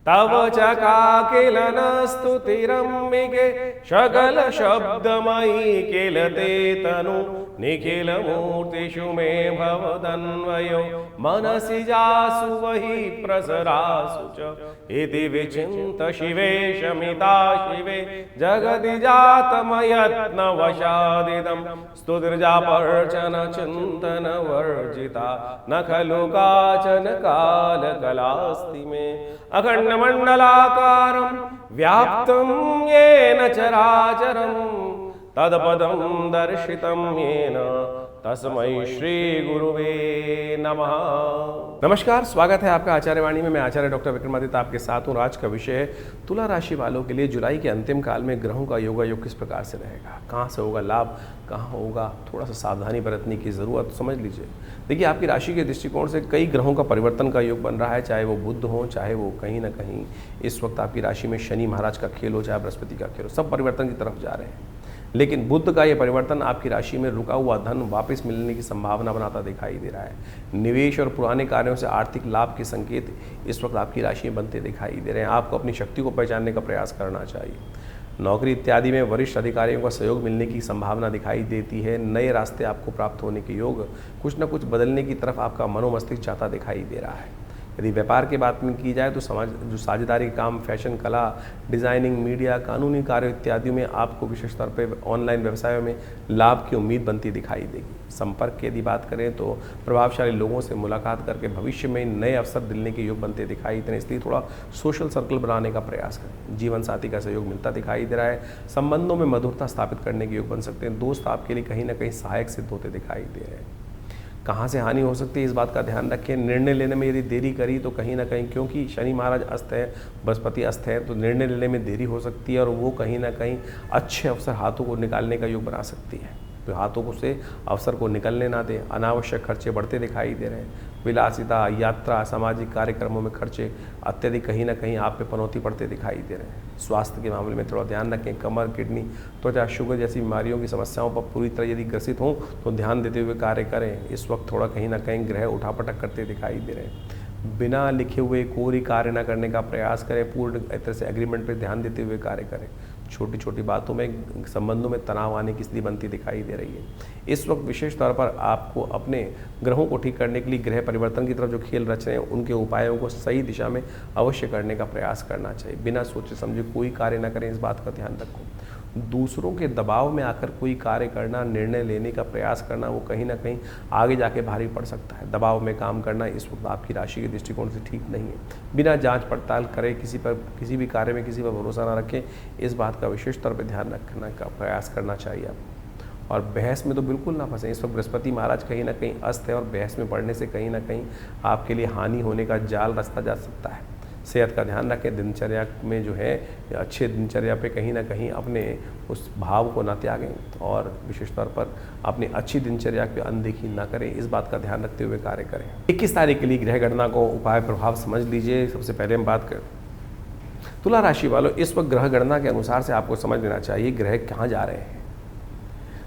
तव चकाकिलन स्तुतिरम्बिके सकल शब्दमयी किल ते तनु निखिल मूर्तिषु मे भवदन्वयो मनसि जासु वही प्रसरासु च इति विचिन्त शिवे शमिता शिवे जगति जातमयत्न वशादिदं स्तुतिर्जापर्चन चिन्तन वर्जिता न खलु काचन कालकलास्ति मे अखंड मंडलाकारं व्याप्तं येन चराचरं तत्पदं दर्शितं येन तस्मै श्री गुरुवे नमः। नमस्कार, स्वागत है आपका आचार्यवाणी में। मैं आचार्य डॉक्टर विक्रमादित्य आपके साथ हूँ। आज का विषय है तुला राशि वालों के लिए जुलाई के अंतिम काल में ग्रहों का योगायोग किस प्रकार से रहेगा, कहाँ से होगा लाभ, कहाँ होगा थोड़ा सा सावधानी बरतने की ज़रूरत, समझ लीजिए। देखिए, आपकी राशि के दृष्टिकोण से कई ग्रहों का परिवर्तन का योग बन रहा है, चाहे वो बुध हो, चाहे वो कहीं ना कहीं इस वक्त आपकी राशि में शनि महाराज का खेल हो, चाहे बृहस्पति का खेल हो, सब परिवर्तन की तरफ जा रहे हैं। लेकिन बुध का ये परिवर्तन आपकी राशि में रुका हुआ धन वापस मिलने की संभावना बनाता दिखाई दे रहा है। निवेश और पुराने कार्यों से आर्थिक लाभ के संकेत इस वक्त आपकी राशि में बनते दिखाई दे रहे हैं। आपको अपनी शक्ति को पहचानने का प्रयास करना चाहिए। नौकरी इत्यादि में वरिष्ठ अधिकारियों का सहयोग मिलने की संभावना दिखाई देती है। नए रास्ते आपको प्राप्त होने के योग, कुछ न कुछ बदलने की तरफ आपका मनोमस्तिष्क जाता दिखाई दे रहा है। यदि व्यापार की बात में की जाए तो समाज जो साझेदारी काम, फैशन, कला, डिज़ाइनिंग, मीडिया, कानूनी कार्य इत्यादि में आपको विशेष तौर पे ऑनलाइन व्यवसायों में लाभ की उम्मीद बनती दिखाई देगी। संपर्क की यदि बात करें तो प्रभावशाली लोगों से मुलाकात करके भविष्य में नए अवसर दिलने के योग बनते दिखाई दे रहे हैं। इसलिए थोड़ा सोशल सर्कल बनाने का प्रयास करें। जीवन साथी का सहयोग मिलता दिखाई दे रहा है। संबंधों में मधुरता स्थापित करने के योग बन सकते हैं। दोस्त आपके लिए कहीं ना कहीं सहायक सिद्ध होते दिखाई दे रहे हैं। कहाँ से हानि हो सकती है, इस बात का ध्यान रखें। निर्णय लेने में यदि देरी करी तो कहीं ना कहीं, क्योंकि शनि महाराज अस्त है, बृहस्पति अस्त है, तो निर्णय लेने में देरी हो सकती है और वो कहीं ना कहीं अच्छे अवसर हाथों को निकालने का योग बना सकती है। तो हाथों को से अवसर को निकलने ना दें। अनावश्यक खर्चे बढ़ते दिखाई दे रहे हैं। विलासिता, यात्रा, सामाजिक कार्यक्रमों में खर्चे अत्यधिक कहीं ना कहीं आप पे पनौती पड़ते दिखाई दे रहे हैं। स्वास्थ्य के मामले में थोड़ा ध्यान रखें। कमर, किडनी, त्वचा, शुगर जैसी बीमारियों की समस्याओं पर पूरी तरह यदि ग्रसित हों तो ध्यान देते हुए कार्य करें। इस वक्त थोड़ा कहीं ना कहीं ग्रह उठापटक करते दिखाई दे रहे हैं। बिना लिखे हुए कोई कार्य न करने का प्रयास करें। पूर्ण तरह से एग्रीमेंट पर ध्यान देते हुए कार्य करें। छोटी छोटी बातों में, संबंधों में तनाव आने की स्थिति बनती दिखाई दे रही है। इस वक्त विशेष तौर पर आपको अपने ग्रहों को ठीक करने के लिए ग्रह परिवर्तन की तरफ जो खेल रच रहे हैं उनके उपायों को सही दिशा में अवश्य करने का प्रयास करना चाहिए। बिना सोचे समझे कोई कार्य न करें, इस बात का ध्यान रखो। दूसरों के दबाव में आकर कोई कार्य करना, निर्णय लेने का प्रयास करना, वो कहीं ना कहीं आगे जाके भारी पड़ सकता है। दबाव में काम करना इस वक्त आपकी राशि के दृष्टिकोण से ठीक नहीं है। बिना जांच पड़ताल करे किसी भी कार्य में किसी पर भरोसा ना रखें, इस बात का विशेष तौर पर ध्यान रखने का प्रयास करना चाहिए आपको। और बहस में तो बिल्कुल ना फंसें। इस वक्त बृहस्पति महाराज कहीं ना कहीं अस्त है और बहस में पड़ने से कहीं ना कहीं आपके लिए हानि होने का जाल रास्ता जा सकता है। सेहत का ध्यान रखें। दिनचर्या में जो है, अच्छे दिनचर्या पे कहीं ना कहीं अपने उस भाव को ना त्यागें और विशेष तौर पर अपनी अच्छी दिनचर्या की अनदेखी ना करें, इस बात का ध्यान रखते हुए कार्य करें। 21 तारीख के लिए ग्रह गणना को उपाय प्रभाव समझ लीजिए। सबसे पहले हम बात करें तुला राशि वालों, इस वक्त ग्रह गणना के अनुसार से आपको समझ लेना चाहिए ग्रह कहाँ जा रहे हैं।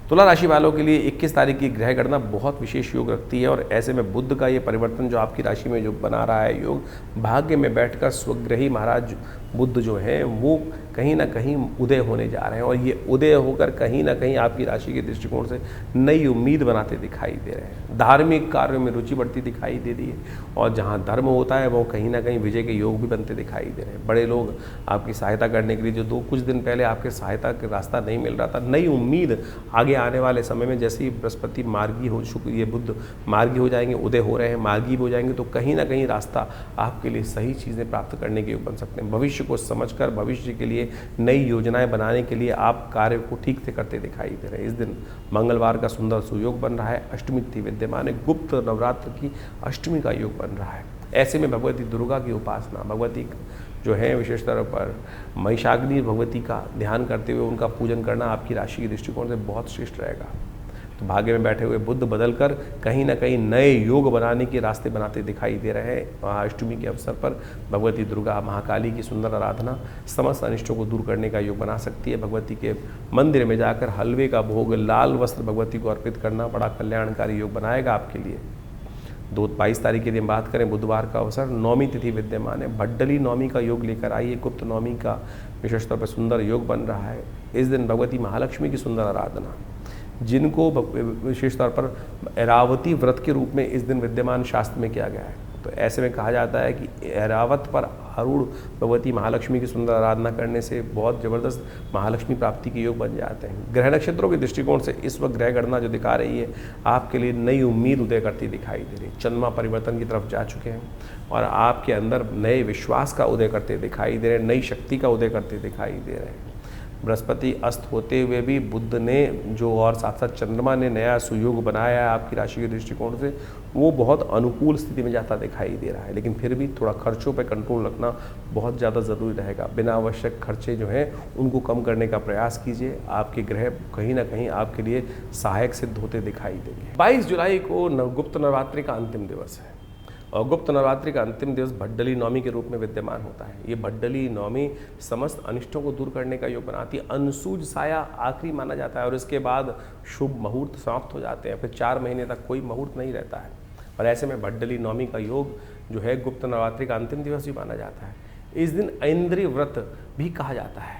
तुला राशि वालों के लिए 21 तारीख की ग्रह गणना बहुत विशेष योग रखती है और ऐसे में बुध का ये परिवर्तन जो आपकी राशि में जो बना रहा है योग, भाग्य में बैठकर स्वग्रही महाराज बुध जो है वो कहीं ना कहीं उदय होने जा रहे हैं और ये उदय होकर कहीं ना कहीं आपकी राशि के दृष्टिकोण से नई उम्मीद बनाते दिखाई दे रहे हैं। धार्मिक कार्यों में रुचि बढ़ती दिखाई दे रही है और जहाँ धर्म होता है वो कहीं ना कहीं विजय के योग भी बनते दिखाई दे रहे हैं। बड़े लोग आपकी सहायता करने के लिए जो कुछ दिन पहले आपके सहायता का रास्ता नहीं मिल रहा था, नई उम्मीद आगे आने वाले समय में, जैसे ही बृहस्पति मार्गी हो, शुक्र ये बुध मार्गी हो जाएंगे, उदय हो रहे हैं, मार्गी हो जाएंगे, तो कहीं ना कहीं रास्ता आपके लिए सही चीज़ें प्राप्त करने के योग बन सकते हैं। भविष्य को समझकर भविष्य के लिए नई योजनाएं बनाने के लिए आप कार्य को ठीक से करते दिखाई दे रहे हैं। इस दिन मंगलवार का सुंदर सुयोग बन रहा है। अष्टमी तिथि विद्यमान है। गुप्त नवरात्र की अष्टमी का योग बन रहा है। ऐसे में भगवती दुर्गा की उपासना, भगवती जो है विशेष तौर पर महिषाग्नि भगवती का ध्यान करते हुए उनका पूजन करना आपकी राशि के दृष्टिकोण से बहुत श्रेष्ठ रहेगा। तो भाग्य में बैठे हुए बुध बदलकर कहीं ना कहीं नए योग बनाने के रास्ते बनाते दिखाई दे रहे हैं। महाअष्टमी के अवसर पर भगवती दुर्गा महाकाली की सुंदर आराधना समस्त अनिष्टों को दूर करने का योग बना सकती है। भगवती के मंदिर में जाकर हलवे का भोग, लाल वस्त्र भगवती को अर्पित करना बड़ा कल्याणकारी योग बनाएगा आपके लिए। 22 तारीख की यदि हम बात करें, बुधवार का अवसर, नौमी तिथि विद्यमान है। भड्डली नौमी का योग लेकर आइए, गुप्त नौमी का विशेष तौर पर सुंदर योग बन रहा है। इस दिन भगवती महालक्ष्मी की सुंदर आराधना, जिनको विशेष तौर पर ऐरावती व्रत के रूप में इस दिन विद्यमान शास्त्र में किया गया है। तो ऐसे में कहा जाता है कि ऐरावत पर आरूढ़ भगवती महालक्ष्मी की सुंदर आराधना करने से बहुत ज़बरदस्त महालक्ष्मी प्राप्ति के योग बन जाते हैं। ग्रह नक्षत्रों के दृष्टिकोण से इस वक्त ग्रह गणना जो दिखा रही है, आपके लिए नई उम्मीद उदय करती दिखाई दे रही है। चंद्रमा परिवर्तन की तरफ जा चुके हैं और आपके अंदर नए विश्वास का उदय करते दिखाई दे रहे हैं, नई शक्ति का उदय करते दिखाई दे रहे हैं। बृहस्पति अस्त होते हुए भी बुध ने जो और साथ साथ चंद्रमा ने नया सुयोग बनाया है आपकी राशि के दृष्टिकोण से, वो बहुत अनुकूल स्थिति में जाता दिखाई दे रहा है। लेकिन फिर भी थोड़ा खर्चों पे कंट्रोल रखना बहुत ज़्यादा ज़रूरी रहेगा। बिना आवश्यक खर्चे जो हैं उनको कम करने का प्रयास कीजिए। आपके ग्रह कहीं ना कहीं आपके लिए सहायक सिद्ध होते दिखाई देंगे। 22 जुलाई को गुप्त नवरात्रि का अंतिम दिवस है और गुप्त नवरात्रि का अंतिम दिवस भड्डली नौमी के रूप में विद्यमान होता है। ये भड्डली नौमी समस्त अनिष्टों को दूर करने का योग बनाती है। अनसूज साया आखिरी माना जाता है और इसके बाद शुभ मुहूर्त समाप्त हो जाते हैं। फिर 4 महीने तक कोई मुहूर्त नहीं रहता है और ऐसे में भड्डली नौमी का योग जो है गुप्त नवरात्रि का अंतिम दिवस भी माना जाता है। इस दिन ऐन्द्रिय व्रत भी कहा जाता है।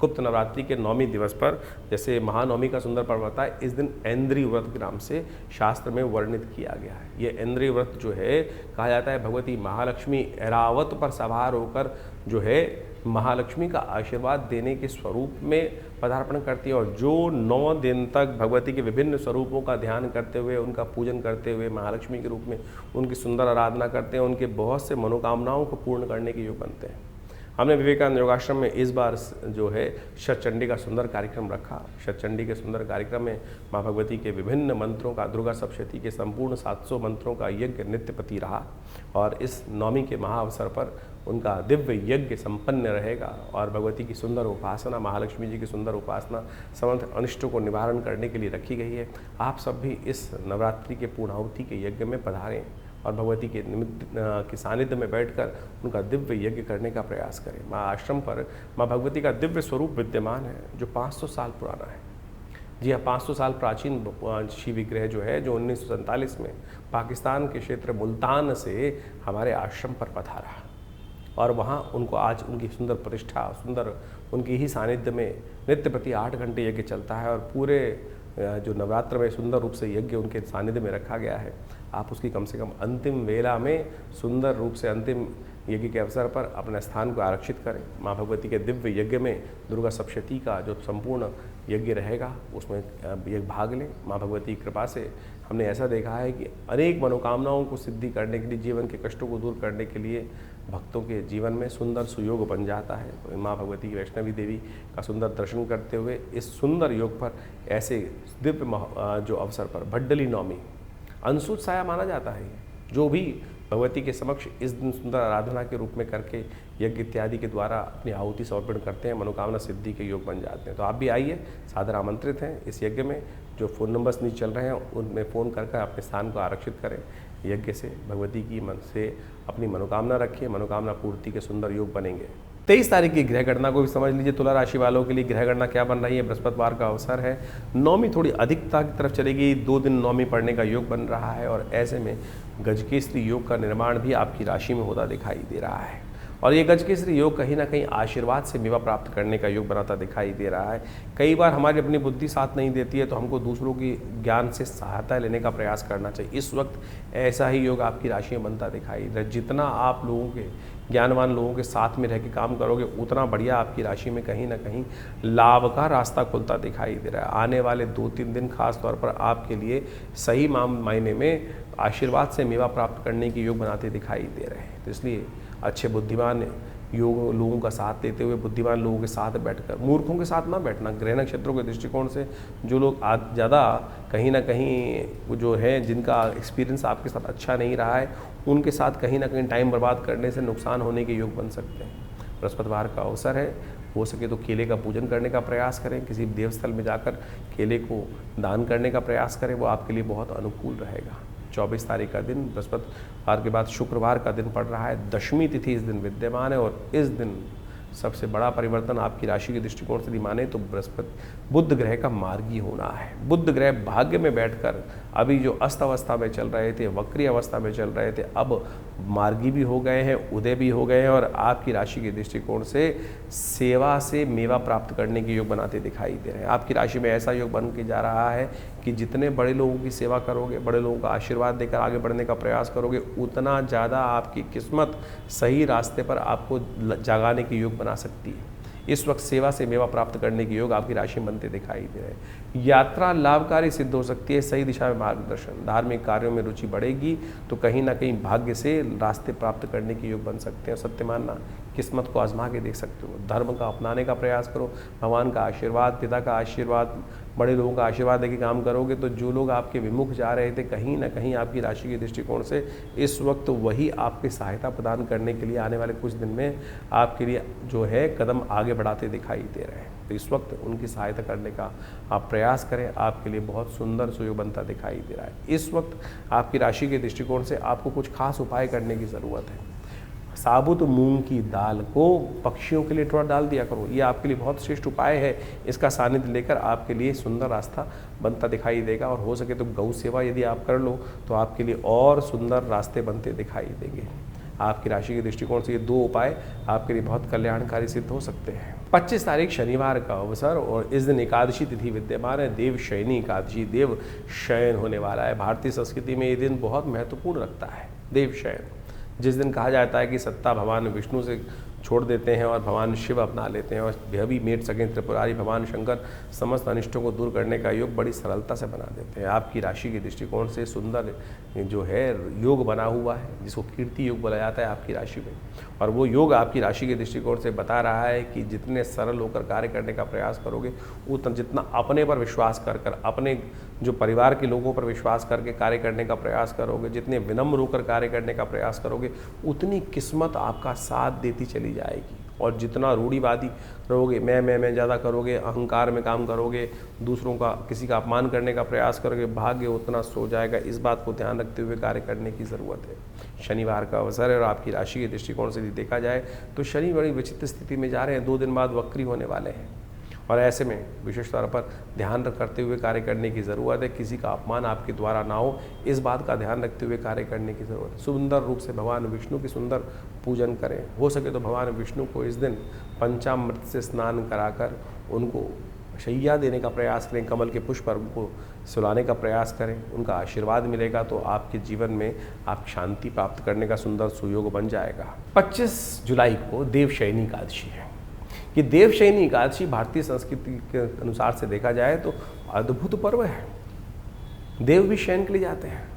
गुप्त नवरात्रि के नौमी दिवस पर, जैसे महानवमी का सुंदर पर्व होता है, इस दिन ऐन्द्रिय व्रत के नाम से शास्त्र में वर्णित किया गया है। ये ऐन्द्रिय व्रत जो है कहा जाता है भगवती महालक्ष्मी ऐरावत पर सवार होकर जो है महालक्ष्मी का आशीर्वाद देने के स्वरूप में पदार्पण करती है और जो 9 दिन तक भगवती के विभिन्न स्वरूपों का ध्यान करते हुए, उनका पूजन करते हुए, महालक्ष्मी के रूप में उनकी सुंदर आराधना करते हैं, उनके बहुत से मनोकामनाओं को पूर्ण करने के योग बनते हैं। हमने विवेकानंद योगाश्रम में इस बार जो है शतचंडी का सुंदर कार्यक्रम रखा। शतचंडी के सुंदर कार्यक्रम में माँ भगवती के विभिन्न मंत्रों का, दुर्गा सप्तशती के संपूर्ण 700 मंत्रों का यज्ञ नित्यपति रहा और इस नौमी के महाअवसर पर उनका दिव्य यज्ञ संपन्न रहेगा और भगवती की सुंदर उपासना, महालक्ष्मी जी की सुंदर उपासना समस्त अनिष्टों को निवारण करने के लिए रखी गई है। आप सब भी इस नवरात्रि के पूर्णाहुति के यज्ञ में पधारें और भगवती के निमित्त के सानिध्य में बैठकर उनका दिव्य यज्ञ करने का प्रयास करें। माँ आश्रम पर माँ भगवती का दिव्य स्वरूप विद्यमान है जो 500 साल पुराना है। जी हाँ, 500 साल प्राचीन शिव विग्रह जो है, जो 1947 में पाकिस्तान के क्षेत्र मुल्तान से हमारे आश्रम पर पधारा और वहाँ उनको आज उनकी सुंदर प्रतिष्ठा, सुंदर उनकी ही सानिध्य में नित्य प्रति 8 घंटे यज्ञ चलता है और पूरे जो नवरात्र में सुंदर रूप से यज्ञ उनके सानिध्य में रखा गया है। आप उसकी कम से कम अंतिम वेला में सुंदर रूप से अंतिम यज्ञ के अवसर पर अपने स्थान को आरक्षित करें। माँ भगवती के दिव्य यज्ञ में दुर्गा सप्तशती का जो संपूर्ण यज्ञ रहेगा उसमें एक भाग लें। माँ भगवती की कृपा से हमने ऐसा देखा है कि अनेक मनोकामनाओं को सिद्धि करने के लिए, जीवन के कष्टों को दूर करने के लिए भक्तों के जीवन में सुंदर सुयोग बन जाता है। तो माँ भगवती की वैष्णवी देवी का सुंदर दर्शन करते हुए इस सुंदर योग पर, ऐसे दिव्य जो अवसर पर भड्डली नौमी अनसूत साया माना जाता है। जो भी भगवती के समक्ष इस दिन सुंदर आराधना के रूप में करके यज्ञ इत्यादि के द्वारा अपनी आहुति समर्पण करते हैं, मनोकामना सिद्धि के योग बन जाते हैं। तो आप भी आइए, सादर आमंत्रित हैं इस यज्ञ में। जो फ़ोन नंबर्स नीचे चल रहे हैं उनमें फ़ोन करके अपने स्थान को आरक्षित करें। यज्ञ से भगवती की मन से अपनी मनोकामना रखिए, मनोकामना पूर्ति के सुंदर योग बनेंगे। 23 तारीख की ग्रह गणना को भी समझ लीजिए। तुला राशि वालों के लिए ग्रह गणना क्या बन रही है। बृहस्पतिवार का अवसर है, नौमी थोड़ी अधिकता की तरफ चलेगी, 2 दिन नौमी पड़ने का योग बन रहा है और ऐसे में गजकेसरी योग का निर्माण भी आपकी राशि में होता दिखाई दे रहा है और ये गजकेसरी योग कहीं ना कहीं आशीर्वाद से मेवा प्राप्त करने का योग बनाता दिखाई दे रहा है। कई बार हमारी अपनी बुद्धि साथ नहीं देती है तो हमको दूसरों की ज्ञान से सहायता लेने का प्रयास करना चाहिए। इस वक्त ऐसा ही योग आपकी राशि में बनता दिखाई दे रहा है। जितना आप लोगों के ज्ञानवान लोगों के साथ में रह के काम करोगे उतना बढ़िया आपकी राशि में कहीं ना कहीं लाभ का रास्ता खुलता दिखाई दे रहा है। आने वाले 2-3 दिन खास तौर पर आपके लिए सही मायने में आशीर्वाद से मेवा प्राप्त करने के योग बनाते दिखाई दे रहे हैं। तो इसलिए अच्छे बुद्धिमान योग लोगों का साथ देते हुए, बुद्धिमान लोगों के साथ बैठकर, मूर्खों के साथ ना बैठना। ग्रह नक्षत्रों के दृष्टिकोण से जो लोग आज ज़्यादा कहीं ना कहीं जो है, जिनका एक्सपीरियंस आपके साथ अच्छा नहीं रहा है, उनके साथ कहीं ना कहीं टाइम बर्बाद करने से नुकसान होने के योग बन सकते हैं। बृहस्पतिवार का अवसर है, हो सके तो केले का पूजन करने का प्रयास करें। किसी देवस्थल में जाकर केले को दान करने का प्रयास करें, वो आपके लिए बहुत अनुकूल रहेगा। 24 तारीख का दिन बृहस्पतिवार के बाद शुक्रवार का दिन पड़ रहा है। दशमी तिथि इस दिन विद्यमान है और इस दिन सबसे बड़ा परिवर्तन आपकी राशि के दृष्टिकोण से यदि माने तो बृहस्पति बुध ग्रह का मार्गी होना है। बुध ग्रह भाग्य में बैठकर अभी जो अस्त अवस्था में चल रहे थे, वक्री अवस्था में चल रहे थे, अब मार्गी भी हो गए हैं, उदय भी हो गए हैं और आपकी राशि के दृष्टिकोण से सेवा से मेवा प्राप्त करने के योग बनाते दिखाई दे रहे हैं। आपकी राशि में ऐसा योग बन के जा रहा है कि जितने बड़े लोगों की सेवा करोगे, बड़े लोगों का आशीर्वाद देकर आगे बढ़ने का प्रयास करोगे, उतना ज़्यादा आपकी किस्मत सही रास्ते पर आपको जगाने के योग बना सकती है। इस वक्त सेवा से मेवा प्राप्त करने के योग आपकी राशि में बनते दिखाई दे रहे हैं। यात्रा लाभकारी सिद्ध हो सकती है, सही दिशा में मार्गदर्शन, धार्मिक कार्यों में रुचि बढ़ेगी तो कहीं ना कहीं भाग्य से रास्ते प्राप्त करने के योग बन सकते हैं। सत्य मानना, किस्मत को आजमा के देख सकते हो। धर्म का अपनाने का प्रयास करो, भगवान का आशीर्वाद, पिता का आशीर्वाद, बड़े लोगों का आशीर्वाद देकर काम करोगे तो जो लोग आपके विमुख जा रहे थे, कहीं ना कहीं आपकी राशि के दृष्टिकोण से इस वक्त वही आपकी सहायता प्रदान करने के लिए आने वाले कुछ दिन में आपके लिए जो है कदम आगे बढ़ाते दिखाई दे रहे हैं। तो इस वक्त उनकी सहायता करने का आप प्रयास करें, आपके लिए बहुत सुंदर सुयोग बनता दिखाई दे रहा है। इस वक्त आपकी राशि के दृष्टिकोण से आपको कुछ खास उपाय करने की ज़रूरत है। साबुत मूंग की दाल को पक्षियों के लिए थोड़ा डाल दिया करो, ये आपके लिए बहुत श्रेष्ठ उपाय है। इसका सानिध्य लेकर आपके लिए सुंदर रास्ता बनता दिखाई देगा और हो सके तो गौ सेवा यदि आप कर लो तो आपके लिए और सुंदर रास्ते बनते दिखाई देंगे। आपकी राशि के दृष्टिकोण से ये दो उपाय आपके लिए बहुत कल्याणकारी सिद्ध हो सकते हैं। 25 तारीख शनिवार का अवसर और इस दिन एकादशी तिथि विद्यमान है। देव शयनी एकादशी, देव शयन होने वाला है। भारतीय संस्कृति में ये दिन बहुत महत्वपूर्ण रखता है। देव शयन जिस दिन कहा जाता है कि सत्ता भगवान विष्णु से छोड़ देते हैं और भगवान शिव अपना लेते हैं और यह भी मेट सकें त्रिपुरारी भगवान शंकर समस्त अनिष्टों को दूर करने का योग बड़ी सरलता से बना देते हैं। आपकी राशि के दृष्टिकोण से सुंदर जो है योग बना हुआ है, जिसको कीर्ति योग बोला जाता है आपकी राशि में, और वो योग आपकी राशि के दृष्टिकोण से बता रहा है कि जितने सरल होकर कार्य करने का प्रयास करोगे, उतना जितना अपने पर विश्वास कर अपने जो परिवार के लोगों पर विश्वास करके कार्य करने का प्रयास करोगे, जितने विनम्र होकर कार्य करने का प्रयास करोगे, उतनी किस्मत आपका साथ देती चली जाएगी। और जितना रूढ़िवादी रहोगे, मैं ज़्यादा करोगे, अहंकार में काम करोगे, दूसरों का किसी का अपमान करने का प्रयास करोगे, भाग्य उतना सो जाएगा। इस बात को ध्यान रखते हुए कार्य करने की ज़रूरत है। शनिवार का अवसर है और आपकी राशि के दृष्टिकोण से देखा जाए तो शनि बड़ी विचित्र स्थिति में जा रहे हैं, 2 दिन बाद वक्री होने वाले हैं और ऐसे में विशेष तौर पर ध्यान करते हुए कार्य करने की ज़रूरत है। किसी का अपमान आपके द्वारा ना हो, इस बात का ध्यान रखते हुए कार्य करने की ज़रूरत है। सुंदर रूप से भगवान विष्णु की सुंदर पूजन करें। हो सके तो भगवान विष्णु को इस दिन पंचामृत से स्नान कराकर उनको शैया देने का प्रयास करें, कमल के पुष्प पर उनको सुलाने का प्रयास करें, उनका आशीर्वाद मिलेगा तो आपके जीवन में आप शांति प्राप्त करने का सुंदर सुयोग बन जाएगा। 25 जुलाई को देवशयनी एकादशी है। कि देवशयनी एकादशी भारतीय संस्कृति के अनुसार से देखा जाए तो अद्भुत पर्व है। देव भी शयन के लिए जाते हैं।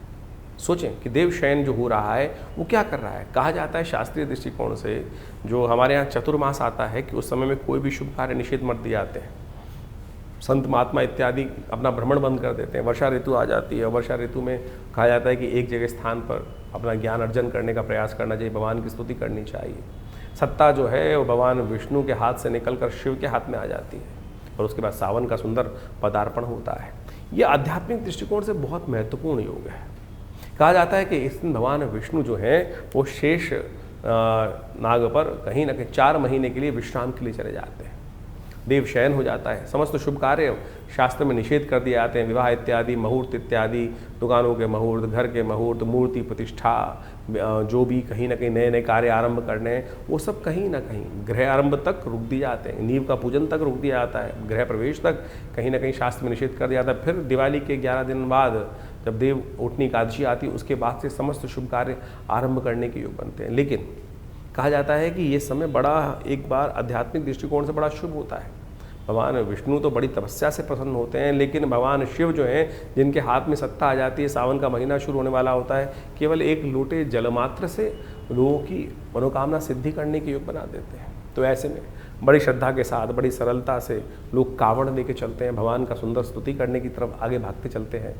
सोचें कि देव शयन जो हो रहा है वो क्या कर रहा है। कहा जाता है शास्त्रीय दृष्टिकोण से, जो हमारे यहाँ चतुर्मास आता है, कि उस समय में कोई भी शुभ कार्य निषेध मत दिए जाते हैं। संत महात्मा इत्यादि अपना भ्रमण बंद कर देते हैं। वर्षा ऋतु आ जाती है, वर्षा ऋतु में कहा जाता है कि एक जगह स्थान पर अपना ज्ञान अर्जन करने का प्रयास करना चाहिए, भगवान की स्तुति करनी चाहिए। सत्ता जो है वो भगवान विष्णु के हाथ से निकलकर शिव के हाथ में आ जाती है और उसके बाद सावन का सुंदर पदार्पण होता है। ये आध्यात्मिक दृष्टिकोण से बहुत महत्वपूर्ण योग है। कहा जाता है कि इस दिन भगवान विष्णु जो हैं वो शेष नाग पर कहीं ना कहीं 4 महीने के लिए विश्राम के लिए चले जाते हैं। देव शयन हो जाता है। समस्त शुभ कार्य शास्त्र में निषेध कर दिए जाते हैं। विवाह इत्यादि, मुहूर्त इत्यादि, दुकानों के मुहूर्त, घर के मुहूर्त, मूर्ति प्रतिष्ठा, जो भी कहीं ना कहीं नए नए कार्य आरंभ करने हैं, वो सब कहीं ना कहीं गृह आरंभ तक रुक दिए जाते हैं। नींव का पूजन तक रुक दिया जाता है। गृह प्रवेश तक कहीं ना कहीं शास्त्र में निषेध कर दिया जाता है। फिर दिवाली के 11 दिन बाद जब देव उठनी एकादशी आती है, उसके बाद से समस्त शुभ कार्य आरंभ करने के योग बनते हैं। लेकिन कहा जाता है कि ये समय बड़ा एक बार आध्यात्मिक दृष्टिकोण से बड़ा शुभ होता है। भगवान विष्णु तो बड़ी तपस्या से प्रसन्न होते हैं, लेकिन भगवान शिव जो हैं, जिनके हाथ में सत्ता आ जाती है, सावन का महीना शुरू होने वाला होता है, केवल एक लोटे जलमात्र से लोगों की मनोकामना सिद्धि करने के योग बना देते हैं। तो ऐसे में बड़ी श्रद्धा के साथ, बड़ी सरलता से लोग कावड़ लेके चलते हैं, भगवान का सुंदर स्तुति करने की तरफ आगे भागते चलते हैं।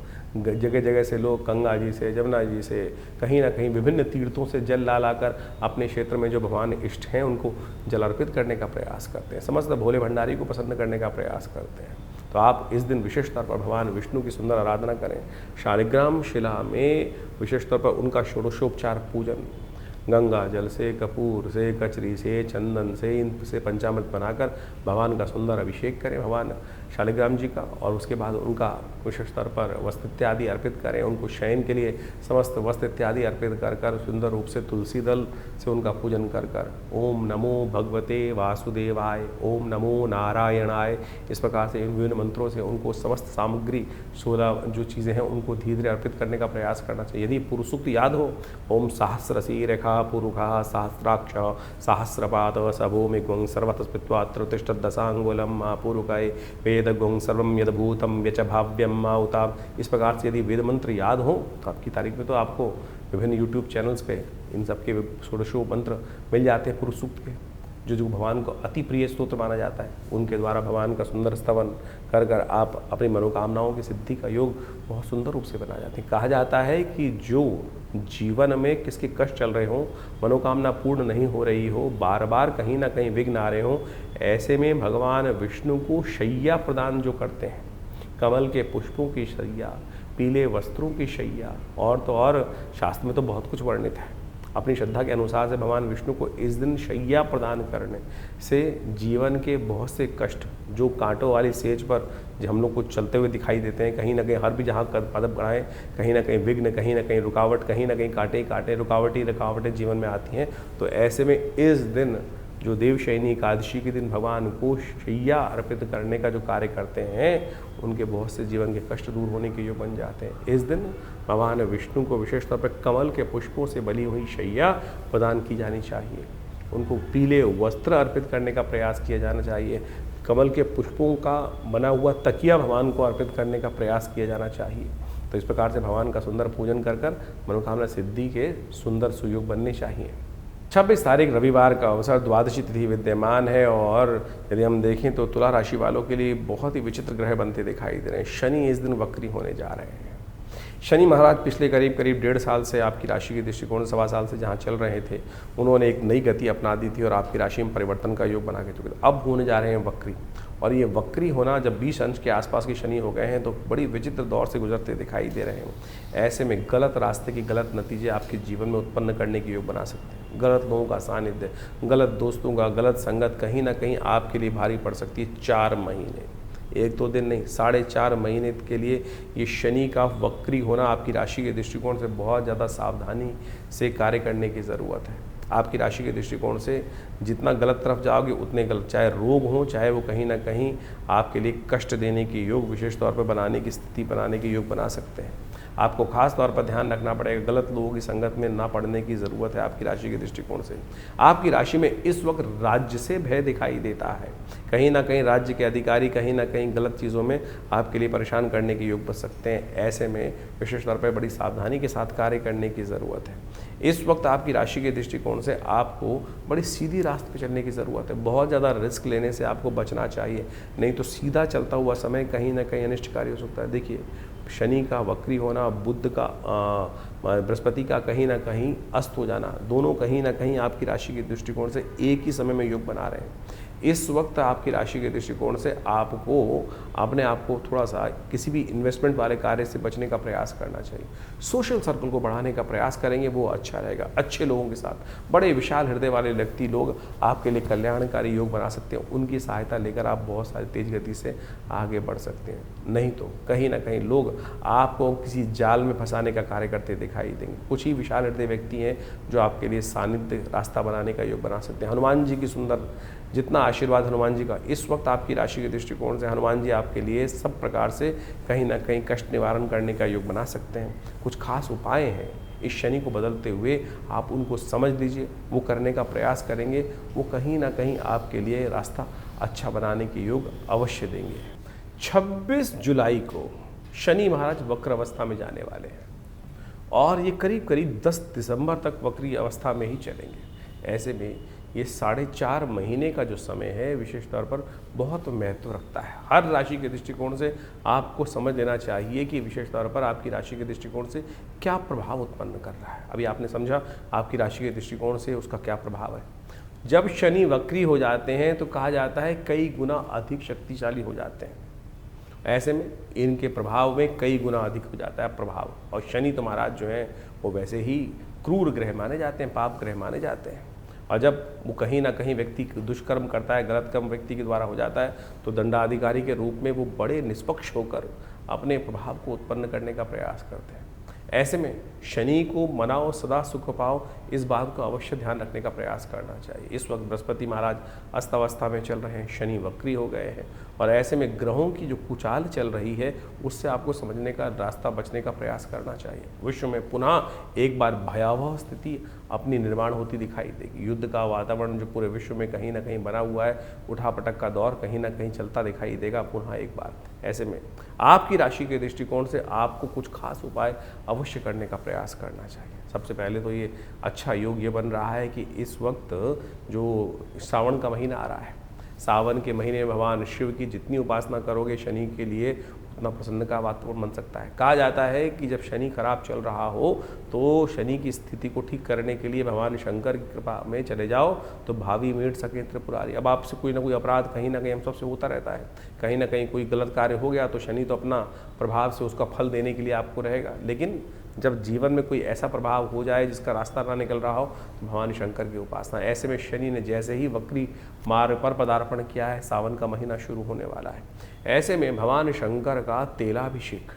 जगह जगह से लोग गंगा जी से, जमुना जी से, कहीं ना कहीं विभिन्न तीर्थों से जल ला लाकर अपने क्षेत्र में जो भगवान इष्ट हैं उनको जल अर्पित करने का प्रयास करते हैं। समस्त भोले भंडारी को प्रसन्न करने का प्रयास करते हैं। तो आप इस दिन विशेष तौर पर भगवान विष्णु की सुंदर आराधना करें। शालिग्राम शिला में विशेष तौर पर उनका षोडशोपचार पूजन, गंगा जल से, कपूर से, कचरी से, चंदन से, इनसे पंचामृत बनाकर भगवान का सुंदर अभिषेक करें भगवान शालिग्राम जी का, और उसके बाद उनका विशेष स्तर पर वस्त्र इत्यादि अर्पित करें। उनको शयन के लिए समस्त वस्त्र इत्यादि अर्पित कर कर सुंदर रूप से तुलसी दल से उनका पूजन कर कर ओम नमो भगवते वासुदेवाय, ओम नमो नारायणाय, इस प्रकार से इन विभिन्न मंत्रों से उनको समस्त सामग्री 16 जो चीज़ें हैं उनको धीरे धीरे अर्पित करने का प्रयास करना चाहिए। यदि पुरुष सूक्त याद हो, ओम सहस्रसी रेखा पुरुखा सहस्राक्ष सहस्रपाद सभूमिग्वं सर्वतस्पित्वात्र तिष्ठत् दशांगुलम पुरुकाय वेदग्वं सर्वं यद्भूतं व्यच भाव्यम माउता। इस प्रकार से यदि वेद मंत्र याद हो तो आपकी तारीख में तो आपको विभिन्न यूट्यूब चैनल्स पे इन सब के 16 मंत्र मिल जाते हैं पुरुष सूक्त के, जो भगवान को अति प्रिय स्तोत्र माना जाता है। उनके द्वारा भगवान का सुंदर स्तवन कर कर आप अपनी मनोकामनाओं की सिद्धि का योग बहुत सुंदर रूप से बना जाते हैं। कहा जाता है कि जो जीवन में किसके कष्ट चल रहे हों, मनोकामना पूर्ण नहीं हो रही हो, बार बार कहीं ना कहीं विघ्न आ रहे हों, ऐसे में भगवान विष्णु को शैया प्रदान जो करते हैं, कमल के पुष्पों की शैया, पीले वस्त्रों की शैया, और तो और शास्त्र में तो बहुत कुछ वर्णित है। अपनी श्रद्धा के अनुसार से भगवान विष्णु को इस दिन शैया प्रदान करने से जीवन के बहुत से कष्ट जो कांटों वाली सेज पर जो हम लोग को चलते हुए दिखाई देते हैं, कहीं ना कहीं हर भी जहाँ कदम बढ़ाएं कहीं ना कहीं विघ्न, कहीं ना कहीं रुकावट, कहीं ना कहीं कांटे कांटे रुकावटें जीवन में आती हैं। तो ऐसे में इस दिन जो देवशयनी एकादशी के दिन भगवान को शैया अर्पित करने का जो कार्य करते हैं, उनके बहुत से जीवन के कष्ट दूर होने के योग बन जाते हैं। इस दिन भगवान विष्णु को विशेष तौर पर कमल के पुष्पों से बनी हुई शैया प्रदान की जानी चाहिए। उनको पीले वस्त्र अर्पित करने का प्रयास किया जाना चाहिए। कमल के पुष्पों का बना हुआ तकिया भगवान को अर्पित करने का प्रयास किया जाना चाहिए। तो इस प्रकार से भगवान का सुंदर पूजन कर कर मनोकामना सिद्धि के सुंदर सुयोग बनने चाहिए। 26 तारीख रविवार का अवसर, द्वादशी तिथि विद्यमान है, और यदि हम देखें तो तुला राशि वालों के लिए बहुत ही विचित्र ग्रह बनते दिखाई दे रहे हैं। शनि इस दिन वक्री होने जा रहे हैं। शनि महाराज पिछले करीब 1.5 साल से आपकी राशि के दृष्टिकोण, 1.25 साल से जहाँ चल रहे थे, उन्होंने एक नई गति अपना दी थी और आपकी राशि में परिवर्तन का योग बना के चुके थे। अब होने जा रहे हैं वक्री, और ये वक्री होना जब 20 अंश के आसपास के शनि हो गए हैं तो बड़ी विचित्र दौर से गुजरते दिखाई दे रहे हैं। ऐसे में गलत रास्ते की गलत नतीजे आपके जीवन में उत्पन्न करने के योग बना सकते हैं। गलत लोगों का सानिध्य, गलत दोस्तों का गलत संगत कहीं ना कहीं आपके लिए भारी पड़ सकती है। 4 महीने, 1-2 दिन नहीं, 4.5 महीने के लिए ये शनि का वक्री होना आपकी राशि के दृष्टिकोण से बहुत ज़्यादा सावधानी से कार्य करने की ज़रूरत है। आपकी राशि के दृष्टिकोण से जितना गलत तरफ जाओगे उतने गलत, चाहे रोग हो, चाहे वो कहीं ना कहीं आपके लिए कष्ट देने के योग, विशेष तौर पर बनाने की स्थिति बनाने के योग बना सकते हैं। आपको खास तौर पर ध्यान रखना पड़ेगा, गलत लोगों की संगत में ना पड़ने की ज़रूरत है। आपकी राशि के दृष्टिकोण से आपकी राशि में इस वक्त राज्य से भय दिखाई देता है। कहीं ना कहीं राज्य के अधिकारी कहीं ना कहीं गलत चीज़ों में आपके लिए परेशान करने के योग बन सकते हैं। ऐसे में विशेष तौर पर बड़ी सावधानी के साथ कार्य करने की ज़रूरत है। इस वक्त आपकी राशि के दृष्टिकोण से आपको बड़ी सीधी रास्ते पे चलने की ज़रूरत है। बहुत ज़्यादा रिस्क लेने से आपको बचना चाहिए, नहीं तो सीधा चलता हुआ समय कहीं ना कहीं अनिष्टकारी हो सकता है। देखिए, शनि का वक्री होना, बुध का बृहस्पति का कहीं ना कहीं अस्त हो जाना, दोनों कहीं ना कहीं आपकी राशि के दृष्टिकोण से एक ही समय में योग बना रहे हैं। इस वक्त आपकी राशि के दृष्टिकोण से आपको अपने आप को थोड़ा सा किसी भी इन्वेस्टमेंट वाले कार्य से बचने का प्रयास करना चाहिए। सोशल सर्कल को बढ़ाने का प्रयास करेंगे, वो अच्छा रहेगा। अच्छे लोगों के साथ, बड़े विशाल हृदय वाले व्यक्ति लोग आपके लिए कल्याणकारी योग बना सकते हैं। उनकी सहायता लेकर आप बहुत सारी तेज गति से आगे बढ़ सकते हैं। नहीं तो कहीं ना कहीं लोग आपको किसी जाल में फंसाने का कार्य करते दिखाई देंगे। कुछ ही विशाल हृदय व्यक्ति हैं जो आपके लिए सानिध्य रास्ता बनाने का योग बना सकते हैं। हनुमान जी की सुंदर जितना आशीर्वाद हनुमान जी का इस वक्त आपकी राशि के दृष्टिकोण से, हनुमान जी आपके लिए सब प्रकार से कहीं ना कहीं कष्ट निवारण करने का योग बना सकते हैं। कुछ खास उपाय हैं इस शनि को बदलते हुए, आप उनको समझ लीजिए, वो करने का प्रयास करेंगे, वो कहीं ना कहीं आपके लिए रास्ता अच्छा बनाने के योग अवश्य देंगे। 26 जुलाई को शनि महाराज वक्र अवस्था में जाने वाले हैं और ये करीब करीब 10 दिसंबर तक वक्री अवस्था में ही चलेंगे। ऐसे में ये 4.5 महीने का जो समय है विशेष तौर पर बहुत महत्व रखता है। हर राशि के दृष्टिकोण से आपको समझ लेना चाहिए कि विशेष तौर पर आपकी राशि के दृष्टिकोण से क्या प्रभाव उत्पन्न कर रहा है। अभी आपने समझा आपकी राशि के दृष्टिकोण से उसका क्या प्रभाव है। जब शनि वक्री हो जाते हैं तो कहा जाता है कई गुना अधिक शक्तिशाली हो जाते हैं। ऐसे में इनके प्रभाव में कई गुना अधिक हो जाता है प्रभाव। और शनि तो महाराज जो हैं वो वैसे ही क्रूर ग्रह माने जाते हैं, पाप ग्रह माने जाते हैं। और जब वो कहीं ना कहीं व्यक्ति दुष्कर्म करता है, गलत कर्म व्यक्ति के द्वारा हो जाता है, तो दंडाधिकारी के रूप में वो बड़े निष्पक्ष होकर अपने प्रभाव को उत्पन्न करने का प्रयास करते हैं। ऐसे में शनि को मनाओ, सदा सुख पाओ, इस बात को अवश्य ध्यान रखने का प्रयास करना चाहिए। इस वक्त बृहस्पति महाराज अस्तवस्था में चल रहे हैं, शनि वक्री हो गए हैं, और ऐसे में ग्रहों की जो कुचाल चल रही है उससे आपको समझने का रास्ता, बचने का प्रयास करना चाहिए। विश्व में पुनः एक बार भयावह स्थिति अपनी निर्माण होती दिखाई देगी। युद्ध का वातावरण जो पूरे विश्व में कहीं ना कहीं बना हुआ है, उठापटक का दौर कहीं ना कहीं चलता दिखाई देगा पुनः एक बार। ऐसे में आपकी राशि के दृष्टिकोण से आपको कुछ खास उपाय अवश्य करने का प्रयास करना चाहिए। सबसे पहले तो ये अच्छा योग ये बन रहा है कि इस वक्त जो सावन का महीना आ रहा है, सावन के महीने में भगवान शिव की जितनी उपासना करोगे शनि के लिए उतना प्रसन्न का वातावरण बन सकता है। कहा जाता है कि जब शनि खराब चल रहा हो तो शनि की स्थिति को ठीक करने के लिए भगवान शंकर की कृपा में चले जाओ तो भावी मीट सके त्रिपुरारी। अब आपसे कोई ना कोई अपराध कहीं ना कहीं हम सबसे होता रहता है, कहीं ना कहीं कोई गलत कार्य हो गया तो शनि तो अपना प्रभाव से उसका फल देने के लिए आपको रहेगा। लेकिन जब जीवन में कोई ऐसा प्रभाव हो जाए जिसका रास्ता ना निकल रहा हो तो भगवान शंकर की उपासना। ऐसे में शनि ने जैसे ही वक्री मार्ग पर पदार्पण किया है, सावन का महीना शुरू होने वाला है, ऐसे में भगवान शंकर का तेलाभिषेक,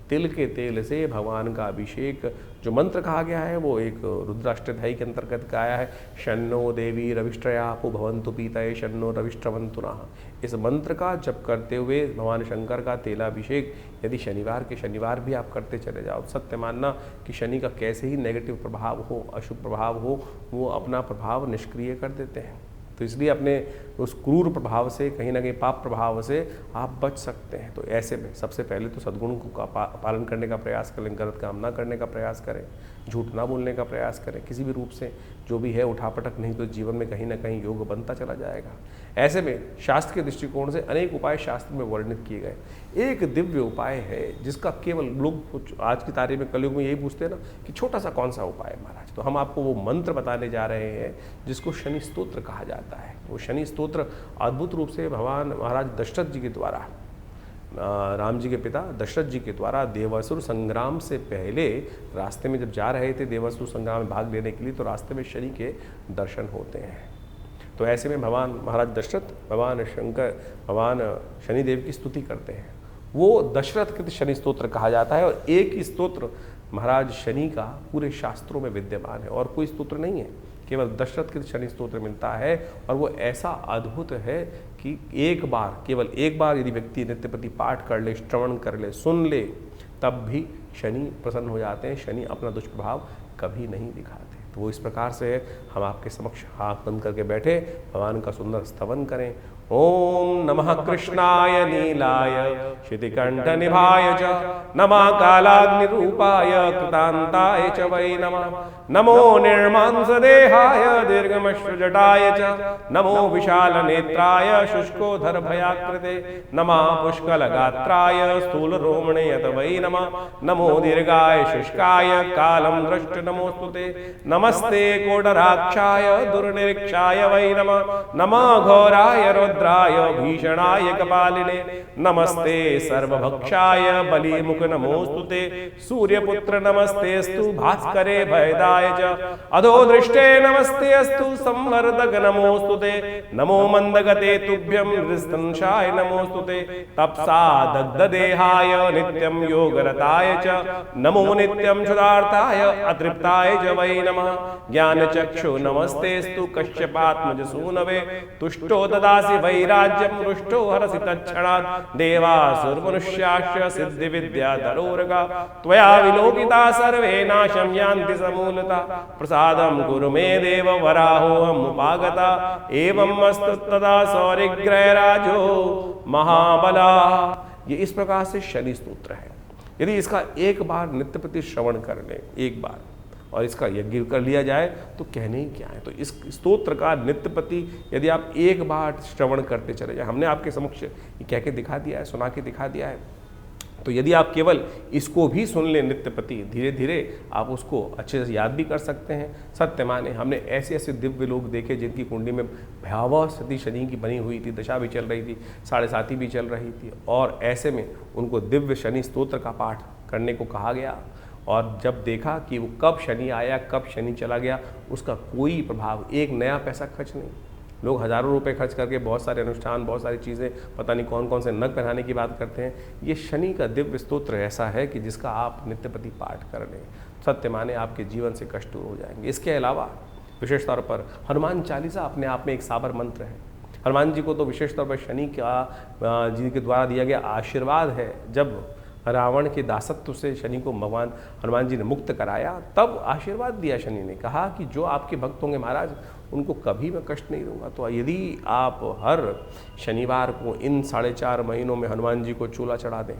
तिल के तेल से भगवान का अभिषेक, जो मंत्र कहा गया है वो एक रुद्राष्टध्यायी के अंतर्गत का आया है, शन्नो देवी रविष्ट्रयापो भवन्तु पीतये शन्नो रविष्ट्रवन्तु नः। इस मंत्र का जप करते हुए भगवान शंकर का तेलाभिषेक यदि शनिवार के शनिवार भी आप करते चले जाओ, सत्य मानना कि शनि का कैसे ही नेगेटिव प्रभाव हो, अशुभ प्रभाव हो, वो अपना प्रभाव निष्क्रिय कर देते हैं। तो इसलिए अपने उस क्रूर प्रभाव से, कहीं ना कहीं पाप प्रभाव से आप बच सकते हैं। तो ऐसे में सबसे पहले तो सद्गुण का पालन करने का प्रयास करें, गलत काम ना करने का प्रयास करें, झूठ ना बोलने का प्रयास करें, किसी भी रूप से जो भी है उठापटक नहीं तो जीवन में कहीं ना कहीं योग बनता चला जाएगा। ऐसे में शास्त्र के दृष्टिकोण से अनेक उपाय शास्त्र में वर्णित किए गए। एक दिव्य उपाय है जिसका केवल लोग आज की तारीख में, कलयुग में यही पूछते हैं ना कि छोटा सा कौन सा उपाय है महाराज, तो हम आपको वो मंत्र बताने जा रहे हैं जिसको शनि स्तोत्र कहा जाता है। वो शनि स्तोत्र अद्भुत रूप से भगवान महाराज दशरथ जी के द्वारा, राम जी के पिता दशरथ जी के द्वारा देवासुर संग्राम से पहले रास्ते में जब जा रहे थे देवासुर संग्राम में भाग लेने के लिए, तो रास्ते में शनि के दर्शन होते हैं। तो ऐसे में भगवान महाराज दशरथ भगवान शंकर, भगवान शनिदेव की स्तुति करते हैं। वो दशरथ कृत शनि स्तोत्र कहा जाता है, और एक ही स्तोत्र महाराज शनि का पूरे शास्त्रों में विद्यमान है, और कोई स्तोत्र नहीं है, केवल दशरथ कृत शनि स्तोत्र मिलता है। और वो ऐसा अद्भुत है कि एक बार, केवल एक बार यदि व्यक्ति नित्यप्रति पाठ कर ले, श्रवण कर ले, सुन ले, तब भी शनि प्रसन्न हो जाते हैं, शनि अपना दुष्प्रभाव कभी नहीं दिखाते। तो वो इस प्रकार से हम आपके समक्ष हाथ बंद करके बैठे भगवान का सुंदर स्तवन करें। ओम नमः कृष्णाय नीलाय शितिकंठ निभाय च, नमः कालाग्निरूपाय कृतांताय च वै नमः, नमो निर्मांस देहाय दीर्घमश्रुजटाय च, नमो विशाल नेत्राय शुष्कोधर भयाकृते, नमः पुष्कल गात्राय स्थूल रोमणे यत वै नमः, नमो दीर्घाय शुष्काय कालम दृष्ट नमोस्तुते, नमस्ते कोडराक्षाय दुर्निरीक्षाय वै नमः, नमः घोराय रुद्राय भीषणाय कपालिने, नमस्ते सर्वभक्षाय बलिमुख नमोस्तुते, सूर्यपुत्र नमस्तेस्तु भास्करे भयदाय च, अधोदृष्टे नमस्तेस्तु संवर्धक नमोस्तुते, नमो मंदगते तुभ्यं हृस्तंशाय नमोस्तुते, तपसा दग्धदेहाय नित्यं योगरताय च, नमो नित्यं क्षुधार्ताय अतृप्ताय च वै नमः, ज्ञानचक्षु नमस्तेस्तु कश्यपात्मज सूनवे, तुष्टो ददासि वैराज्यं रुष्टो हरसि तत्क्षणात्, देवासुरमनुष्याश्च सिद्धिविद्याधरोरगा, त्वया विलोकिता सर्वे नाशं यान्ति समूलता, प्रसादं कुरु मे देव वराहोऽहमुपागता, एवं अस्तु तदा सौरिग्रहराजो महाबला। ये इस प्रकार से शनि स्तोत्र है। यदि इसका एक बार नित्य प्रति श्रवण कर ले, एक बार, और इसका यज्ञ कर लिया जाए तो कहने ही क्या है। तो इस स्तोत्र का नित्य प्रति यदि आप एक बार श्रवण करते चले जाए, हमने आपके समक्ष ये कह के दिखा दिया है, सुना के दिखा दिया है, तो यदि आप केवल इसको भी सुन लें नित्य प्रति, धीरे धीरे आप उसको अच्छे से याद भी कर सकते हैं। सत्य माने हमने ऐसे ऐसे दिव्य लोग देखे जिनकी कुंडली में भयावह स्थिति शनि की बनी हुई थी, दशा भी चल रही थी, 7.5 भी चल रही थी, और ऐसे में उनको दिव्य शनि स्तोत्र का पाठ करने को कहा गया, और जब देखा कि वो कब शनि आया, कब शनि चला गया, उसका कोई प्रभाव, एक नया पैसा खर्च नहीं। लोग हज़ारों रुपए खर्च करके बहुत सारे अनुष्ठान, बहुत सारी चीज़ें, पता नहीं कौन कौन से नग पहनाने की बात करते हैं। ये शनि का दिव्य स्तोत्र ऐसा है कि जिसका आप नित्यप्रति पाठ कर लें, सत्य माने आपके जीवन से कष्ट दूर हो जाएंगे। इसके अलावा विशेष तौर पर हनुमान चालीसा अपने आप में एक साबर मंत्र है। हनुमान जी को तो विशेष तौर पर शनि का जी के द्वारा दिया गया आशीर्वाद है। जब रावण के दासत्व से शनि को भगवान हनुमान जी ने मुक्त कराया, तब आशीर्वाद दिया शनि ने, कहा कि जो आपके भक्त होंगे महाराज, उनको कभी मैं कष्ट नहीं दूंगा। तो यदि आप हर शनिवार को इन 4.5 महीनों में हनुमान जी को चूल्हा चढ़ा दें,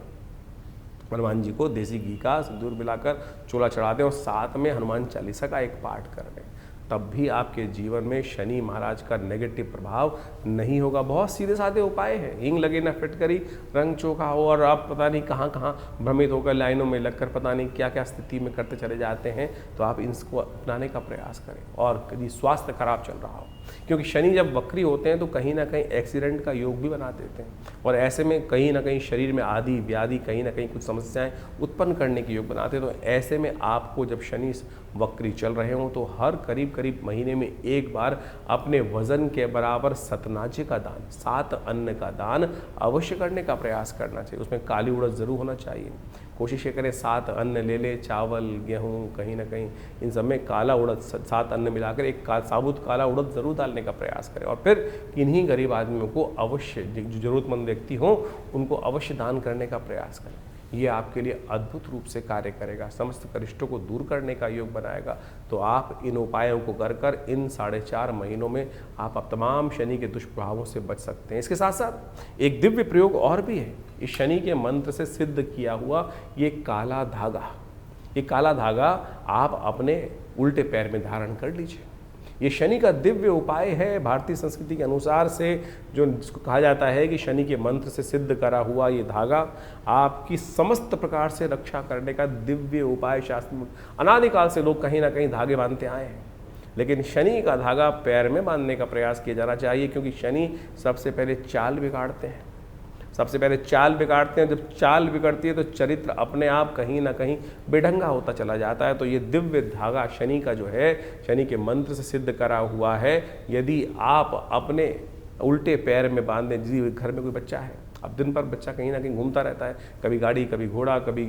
हनुमान जी को देसी घी का सिंदूर मिलाकर चूल्हा चढ़ा दें और साथ में हनुमान चालीसा का एक पाठ कर लें, तब भी आपके जीवन में शनि महाराज का नेगेटिव प्रभाव नहीं होगा। बहुत सीधे साधे उपाय हैं। हींग लगे ना फिटकरी, रंग चोखा हो, और आप पता नहीं कहाँ कहाँ भ्रमित होकर लाइनों में लगकर पता नहीं क्या क्या स्थिति में करते चले जाते हैं। तो आप इसको अपनाने का प्रयास करें। और यदि स्वास्थ्य खराब चल रहा हो, क्योंकि शनि जब वक्री होते हैं तो कहीं ना कहीं एक्सीडेंट का योग भी बना देते हैं, और ऐसे में कहीं ना कहीं शरीर में आदि व्याधि, कहीं ना कहीं कुछ समस्याएं उत्पन्न करने के योग बनाते हैं। तो ऐसे में आपको जब शनि वक्री चल रहे हों तो हर करीब करीब महीने में एक बार अपने वजन के बराबर सतनाजे का दान, 7 अन्न का दान अवश्य करने का प्रयास करना चाहिए। उसमें काली उड़द जरूर होना चाहिए। कोशिश ये करें 7 अन्न ले ले, चावल, गेहूं, कहीं ना कहीं इन सब में काला उड़द, 7 अन्न मिलाकर एक साबुत काला उड़द जरूर डालने का प्रयास करें। और फिर किन्हीं गरीब आदमियों को अवश्य, जो जरूरतमंद व्यक्ति हों, उनको अवश्य दान करने का प्रयास करें। ये आपके लिए अद्भुत रूप से कार्य करेगा, समस्त कष्टों को दूर करने का योग बनाएगा। तो आप इन उपायों को कर इन 4.5 महीनों में आप तमाम शनि के दुष्प्रभावों से बच सकते हैं। इसके साथ साथ एक दिव्य प्रयोग और भी है। इस शनि के मंत्र से सिद्ध किया हुआ ये काला धागा, ये काला धागा आप अपने उल्टे पैर में धारण कर लीजिए। ये शनि का दिव्य उपाय है। भारतीय संस्कृति के अनुसार से जो जिसको कहा जाता है कि शनि के मंत्र से सिद्ध करा हुआ ये धागा आपकी समस्त प्रकार से रक्षा करने का दिव्य उपाय। शास्त्र में अनादिकाल से लोग कहीं ना कहीं धागे बांधते आए हैं, लेकिन शनि का धागा पैर में बांधने का प्रयास किया जाना चाहिए, क्योंकि शनि सबसे पहले चाल बिगाड़ते हैं। सबसे पहले चाल बिगाड़ते हैं। जब चाल बिगड़ती है तो चरित्र अपने आप कहीं ना कहीं बेढंगा होता चला जाता है। तो ये दिव्य धागा शनि का जो है, शनि के मंत्र से सिद्ध करा हुआ है। यदि आप अपने उल्टे पैर में बांध दें, जिस घर में कोई बच्चा है, अब दिन भर बच्चा कहीं ना कहीं घूमता रहता है, कभी गाड़ी, कभी घोड़ा, कभी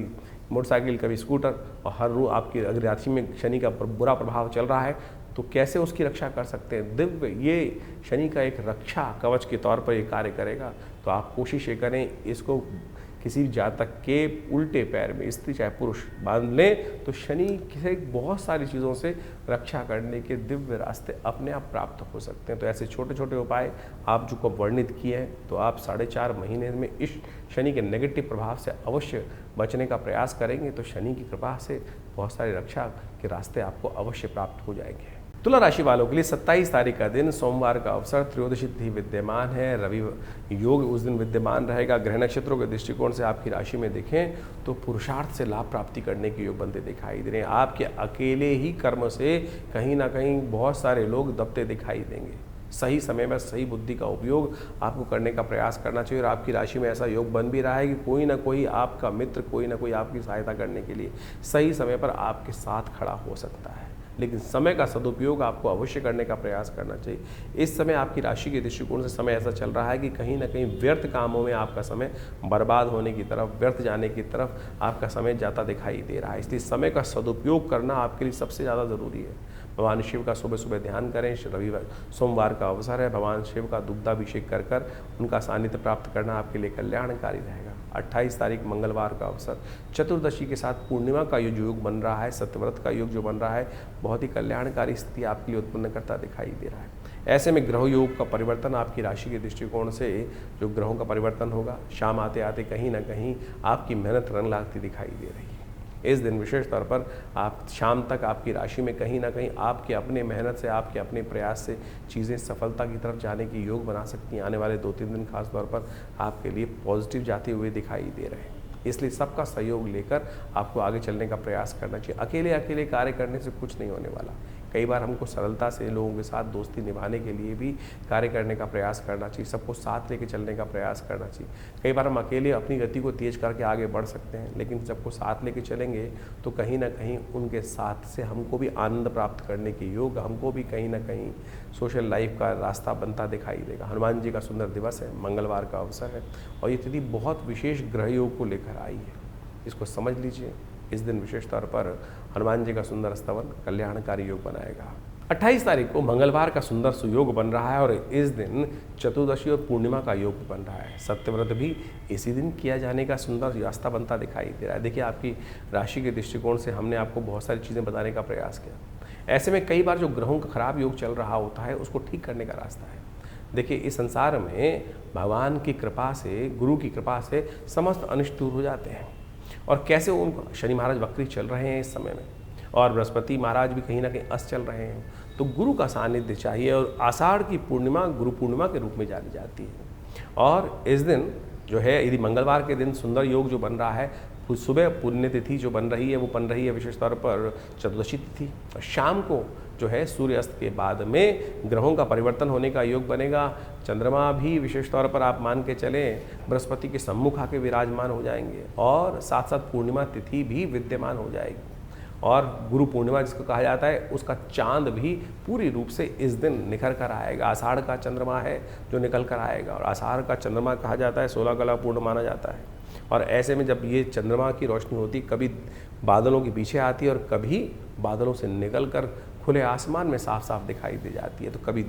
मोटरसाइकिल, कभी स्कूटर, और हर रोज आपकी अगर राशि में शनि का बुरा प्रभाव चल रहा है, तो कैसे उसकी रक्षा कर सकते हैं। दिव्य ये शनि का एक रक्षा कवच के तौर पर ये कार्य करेगा। तो आप कोशिश ये करें, इसको किसी जातक के उल्टे पैर में, स्त्री चाहे पुरुष, बांध लें तो शनि से बहुत सारी चीज़ों से रक्षा करने के दिव्य रास्ते अपने आप प्राप्त हो सकते हैं। तो ऐसे छोटे छोटे उपाय आप जो को वर्णित किए हैं, तो आप 4.5 महीने में इस शनि के नेगेटिव प्रभाव से अवश्य बचने का प्रयास करेंगे तो शनि की कृपा से बहुत सारी रक्षा के रास्ते आपको अवश्य प्राप्त हो जाएंगे। तुला राशि वालों के लिए 27 तारीख का दिन सोमवार का अवसर, त्रयोदशी तिथि विद्यमान है, रवि योग उस दिन विद्यमान रहेगा। ग्रह नक्षत्रों के दृष्टिकोण से आपकी राशि में देखें तो पुरुषार्थ से लाभ प्राप्ति करने के योग बनते दिखाई दे रहे हैं। आपके अकेले ही कर्म से कहीं ना कहीं बहुत सारे लोग दबते दिखाई देंगे। सही समय में सही बुद्धि का उपयोग आपको करने का प्रयास करना चाहिए। और आपकी राशि में ऐसा योग बन भी रहा है कि कोई ना कोई आपका मित्र, कोई ना कोई आपकी सहायता करने के लिए सही समय पर आपके साथ खड़ा हो सकता है। लेकिन समय का सदुपयोग आपको अवश्य करने का प्रयास करना चाहिए। इस समय आपकी राशि के दृष्टिकोण से समय ऐसा चल रहा है कि कहीं ना कहीं व्यर्थ कामों में आपका समय बर्बाद होने की तरफ, व्यर्थ जाने की तरफ आपका समय जाता दिखाई दे रहा है। इसलिए समय का सदुपयोग करना आपके लिए सबसे ज़्यादा ज़रूरी है। भगवान शिव का सुबह सुबह ध्यान करें। रविवार सोमवार का अवसर है, भगवान शिव का दुग्धाभिषेक कर उनका सानिध्य प्राप्त करना आपके लिए कल्याणकारी रहेगा। 28 तारीख मंगलवार का अवसर, चतुर्दशी के साथ पूर्णिमा का जो योग बन रहा है, सत्यव्रत का योग जो बन रहा है, बहुत ही कल्याणकारी स्थिति आपके लिए उत्पन्न करता दिखाई दे रहा है। ऐसे में ग्रह योग का परिवर्तन आपकी राशि के दृष्टिकोण से जो ग्रहों का परिवर्तन होगा, शाम आते आते कहीं ना कहीं आपकी मेहनत रंग लाती दिखाई दे रही है। इस दिन विशेष तौर पर आप शाम तक आपकी राशि में कहीं ना कहीं आपके अपने मेहनत से, आपके अपने प्रयास से चीज़ें सफलता की तरफ जाने की योग बना सकती हैं। आने वाले 2-3 दिन खास तौर पर आपके लिए पॉजिटिव जाते हुए दिखाई दे रहे हैं। इसलिए सबका सहयोग लेकर आपको आगे चलने का प्रयास करना चाहिए। अकेले अकेले कार्य करने से कुछ नहीं होने वाला। कई बार हमको सरलता से लोगों के साथ दोस्ती निभाने के लिए भी कार्य करने का प्रयास करना चाहिए, सबको साथ लेके चलने का प्रयास करना चाहिए। कई बार हम अकेले अपनी गति को तेज करके आगे बढ़ सकते हैं, लेकिन सबको साथ लेके चलेंगे तो कहीं ना कहीं उनके साथ से हमको भी आनंद प्राप्त करने के योग, हमको भी कहीं ना कहीं सोशल लाइफ का रास्ता बनता दिखाई देगा। हनुमान जी का सुंदर दिवस है, मंगलवार का अवसर है और ये तिथि बहुत विशेष ग्रह योग को लेकर आई है, इसको समझ लीजिए। इस दिन विशेष तौर पर हनुमान जी का सुंदर स्तवन कल्याणकारी योग बनाएगा। 28 तारीख को मंगलवार का सुंदर सुयोग बन रहा है और इस दिन चतुर्दशी और पूर्णिमा का योग बन रहा है। सत्यव्रत भी इसी दिन किया जाने का सुंदर रास्ता बनता दिखाई दे रहा है। देखिए, आपकी राशि के दृष्टिकोण से हमने आपको बहुत सारी चीज़ें बताने का प्रयास किया। ऐसे में कई बार जो ग्रहों का खराब योग चल रहा होता है उसको ठीक करने का रास्ता है। देखिए, इस संसार में भगवान की कृपा से, गुरु की कृपा से समस्त अनिष्ट दूर हो जाते हैं। और कैसे उन शनि महाराज वक्री चल रहे हैं इस समय में, और बृहस्पति महाराज भी कहीं ना कहीं अस्त चल रहे हैं, तो गुरु का सानिध्य चाहिए। और आषाढ़ की पूर्णिमा गुरु पूर्णिमा के रूप में जानी जाती है। और इस दिन जो है, यदि मंगलवार के दिन सुंदर योग जो बन रहा है, सुबह पुण्य तिथि जो बन रही है वो बन रही है विशेष तौर पर चतुर्दशी तिथि, और शाम को जो है सूर्यास्त के बाद में ग्रहों का परिवर्तन होने का योग बनेगा। चंद्रमा भी विशेष तौर पर आप मान के चलें बृहस्पति के सम्मुख आके विराजमान हो जाएंगे, और साथ साथ पूर्णिमा तिथि भी विद्यमान हो जाएगी। और गुरु पूर्णिमा जिसको कहा जाता है, उसका चांद भी पूरी रूप से इस दिन निखर कर आएगा। आषाढ़ का चंद्रमा है जो निकल कर आएगा, और आषाढ़ का चंद्रमा कहा जाता है 16 कला पूर्ण माना जाता है। और ऐसे में जब ये चंद्रमा की रोशनी होती, कभी बादलों के पीछे आती है और कभी बादलों से निकल कर खुले आसमान में साफ साफ दिखाई दे जाती है। तो कभी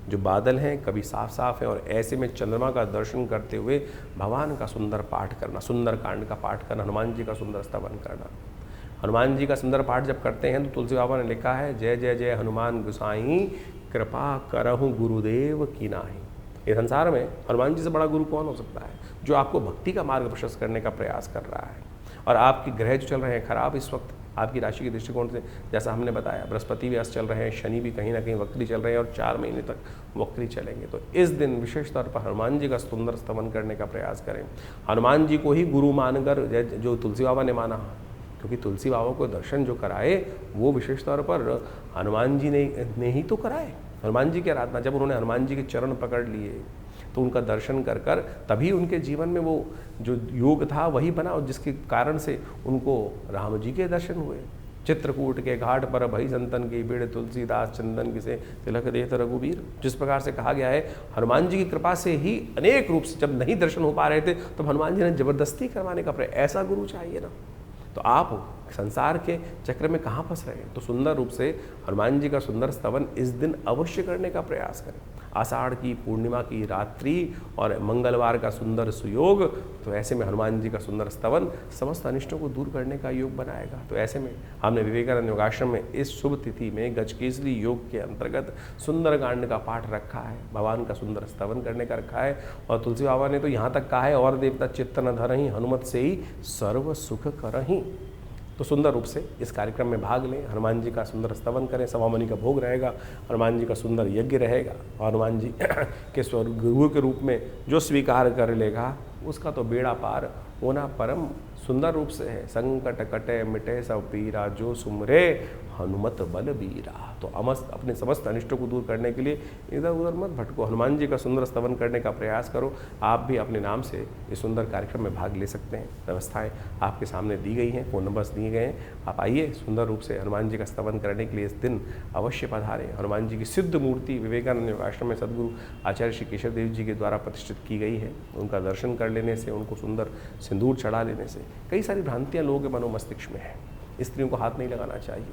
जो बादल हैं कभी साफ साफ हैं, और ऐसे में चंद्रमा का दर्शन करते हुए भगवान का सुंदर पाठ करना, सुंदर कांड का पाठ करना, हनुमान जी का सुंदर स्तवन करना। हनुमान जी का सुंदर पाठ जब करते हैं तो तुलसी बाबा ने लिखा है, जय जय जय हनुमान गुसाई, कृपा करहु गुरुदेव की नाही। इस संसार में हनुमान जी से बड़ा गुरु कौन हो सकता है, जो आपको भक्ति का मार्ग प्रशस्त करने का प्रयास कर रहा है। और आपके ग्रह जो चल रहे हैं खराब इस वक्त आपकी राशि के दृष्टिकोण से, जैसा हमने बताया, बृहस्पति भी अस्त चल रहे हैं, शनि भी कहीं ना कहीं वक्री चल रहे हैं और 4 महीने तक वक्री चलेंगे। तो इस दिन विशेष तौर पर हनुमान जी का सुंदर स्तवन करने का प्रयास करें। हनुमान जी को ही गुरु मानकर, जो तुलसी बाबा ने माना, क्योंकि तुलसी बाबा को दर्शन जो कराए वो विशेष तौर पर हनुमान जी ने ही तो कराए। हनुमान जी की आराधना, जब उन्होंने हनुमान जी के चरण पकड़ लिए तो उनका दर्शन कर कर तभी उनके जीवन में वो जो योग था वही बना, और जिसके कारण से उनको राम जी के दर्शन हुए। चित्रकूट के घाट पर भई संतन की भीड़, तुलसीदास चंदन किसे तिलक देत रघुबीर। जिस प्रकार से कहा गया है, हनुमान जी की कृपा से ही अनेक रूप से जब नहीं दर्शन हो पा रहे थे तो हनुमान जी ने जबरदस्ती करवाने का प्रयास, ऐसा गुरु चाहिए ना। तो आप संसार के चक्र में कहाँ फंस रहे हैं, तो सुंदर रूप से हनुमान जी का सुंदर स्तवन इस दिन अवश्य करने का प्रयास करें। आषाढ़ की पूर्णिमा की रात्रि और मंगलवार का सुंदर सुयोग, तो ऐसे में हनुमान जी का सुंदर स्तवन समस्त अनिष्टों को दूर करने का योग बनाएगा। तो ऐसे में हमने विवेकानंद योगाश्रम में इस शुभ तिथि में गजकेसरी योग के अंतर्गत सुंदर कांड का पाठ रखा है, भगवान का सुंदर स्तवन करने का रखा है। और तुलसी बाबा ने तो यहाँ तक कहा है, और देवता चित्त न धरहीं, हनुमत से ही सर्व सुख करहीं। तो सुंदर रूप से इस कार्यक्रम में भाग लें, हनुमान जी का सुंदर स्तवन करें। सवामणि का भोग रहेगा, हनुमान जी का सुंदर यज्ञ रहेगा, और हनुमान जी के गुरु के रूप में जो स्वीकार कर लेगा उसका तो बेड़ा पार होना परम सुंदर रूप से है। संकट कटे मिटे सब पीरा, जो सुमरे हनुमत बल बीरा। तो अपने समस्त अनिष्टों को दूर करने के लिए इधर उधर मत भटको, हनुमान जी का सुंदर स्तवन करने का प्रयास करो। आप भी अपने नाम से इस सुंदर कार्यक्रम में भाग ले सकते हैं। व्यवस्थाएं आपके सामने दी गई हैं, फ़ोन नंबर्स दिए गए हैं। आप आइए, सुंदर रूप से हनुमान जी का स्तवन करने के लिए इस दिन अवश्य पधारें। हनुमान जी की सिद्ध मूर्ति विवेकानंद आश्रम में सदगुरु आचार्य श्री केशव देव जी के द्वारा प्रतिष्ठित की गई है। उनका दर्शन कर लेने से, उनको सुंदर सिंदूर चढ़ा लेने से कई सारी भ्रांतियाँ लोगों के मनो मस्तिष्क में हैं। स्त्रियों को हाथ नहीं लगाना चाहिए,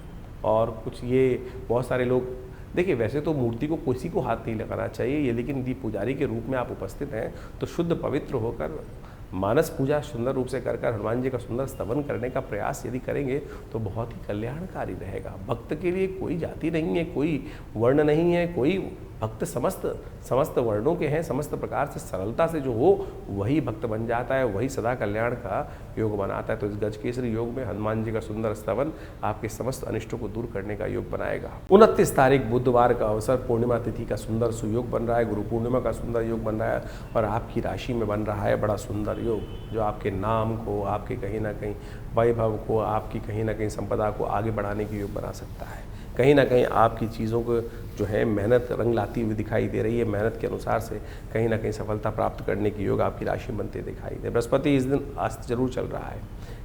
और कुछ ये बहुत सारे लोग, देखिए वैसे तो मूर्ति को किसी को हाथ नहीं लगाना चाहिए ये, लेकिन यदि पुजारी के रूप में आप उपस्थित हैं तो शुद्ध पवित्र होकर मानस पूजा सुंदर रूप से कर हनुमान जी का सुंदर स्तवन करने का प्रयास यदि करेंगे तो बहुत ही कल्याणकारी रहेगा। भक्त के लिए कोई जाति नहीं है, कोई वर्ण नहीं है, कोई भक्त समस्त वर्णों के हैं। समस्त प्रकार से सरलता से जो हो वही भक्त बन जाता है, वही सदा कल्याण का योग बनाता है। तो इस गजकेसरी योग में हनुमान जी का सुंदर स्तवन आपके समस्त अनिष्टों को दूर करने का योग बनाएगा। 29 तारीख बुधवार का अवसर, पूर्णिमा तिथि का सुंदर सुयोग बन रहा है, गुरु पूर्णिमा का सुंदर योग बन रहा है, और आपकी राशि में बन रहा है बड़ा सुंदर योग, जो आपके नाम को, आपके कहीं ना कहीं वैभव को, आपकी कहीं ना कहीं संपदा को आगे बढ़ाने की योग बना सकता है। कहीं ना कहीं आपकी चीज़ों को जो है मेहनत रंग लाती हुई दिखाई दे रही है। मेहनत के अनुसार से कहीं ना कहीं सफलता प्राप्त करने की योग आपकी राशि बनते दिखाई दे। बृहस्पति इस दिन अस्त जरूर चल रहा है,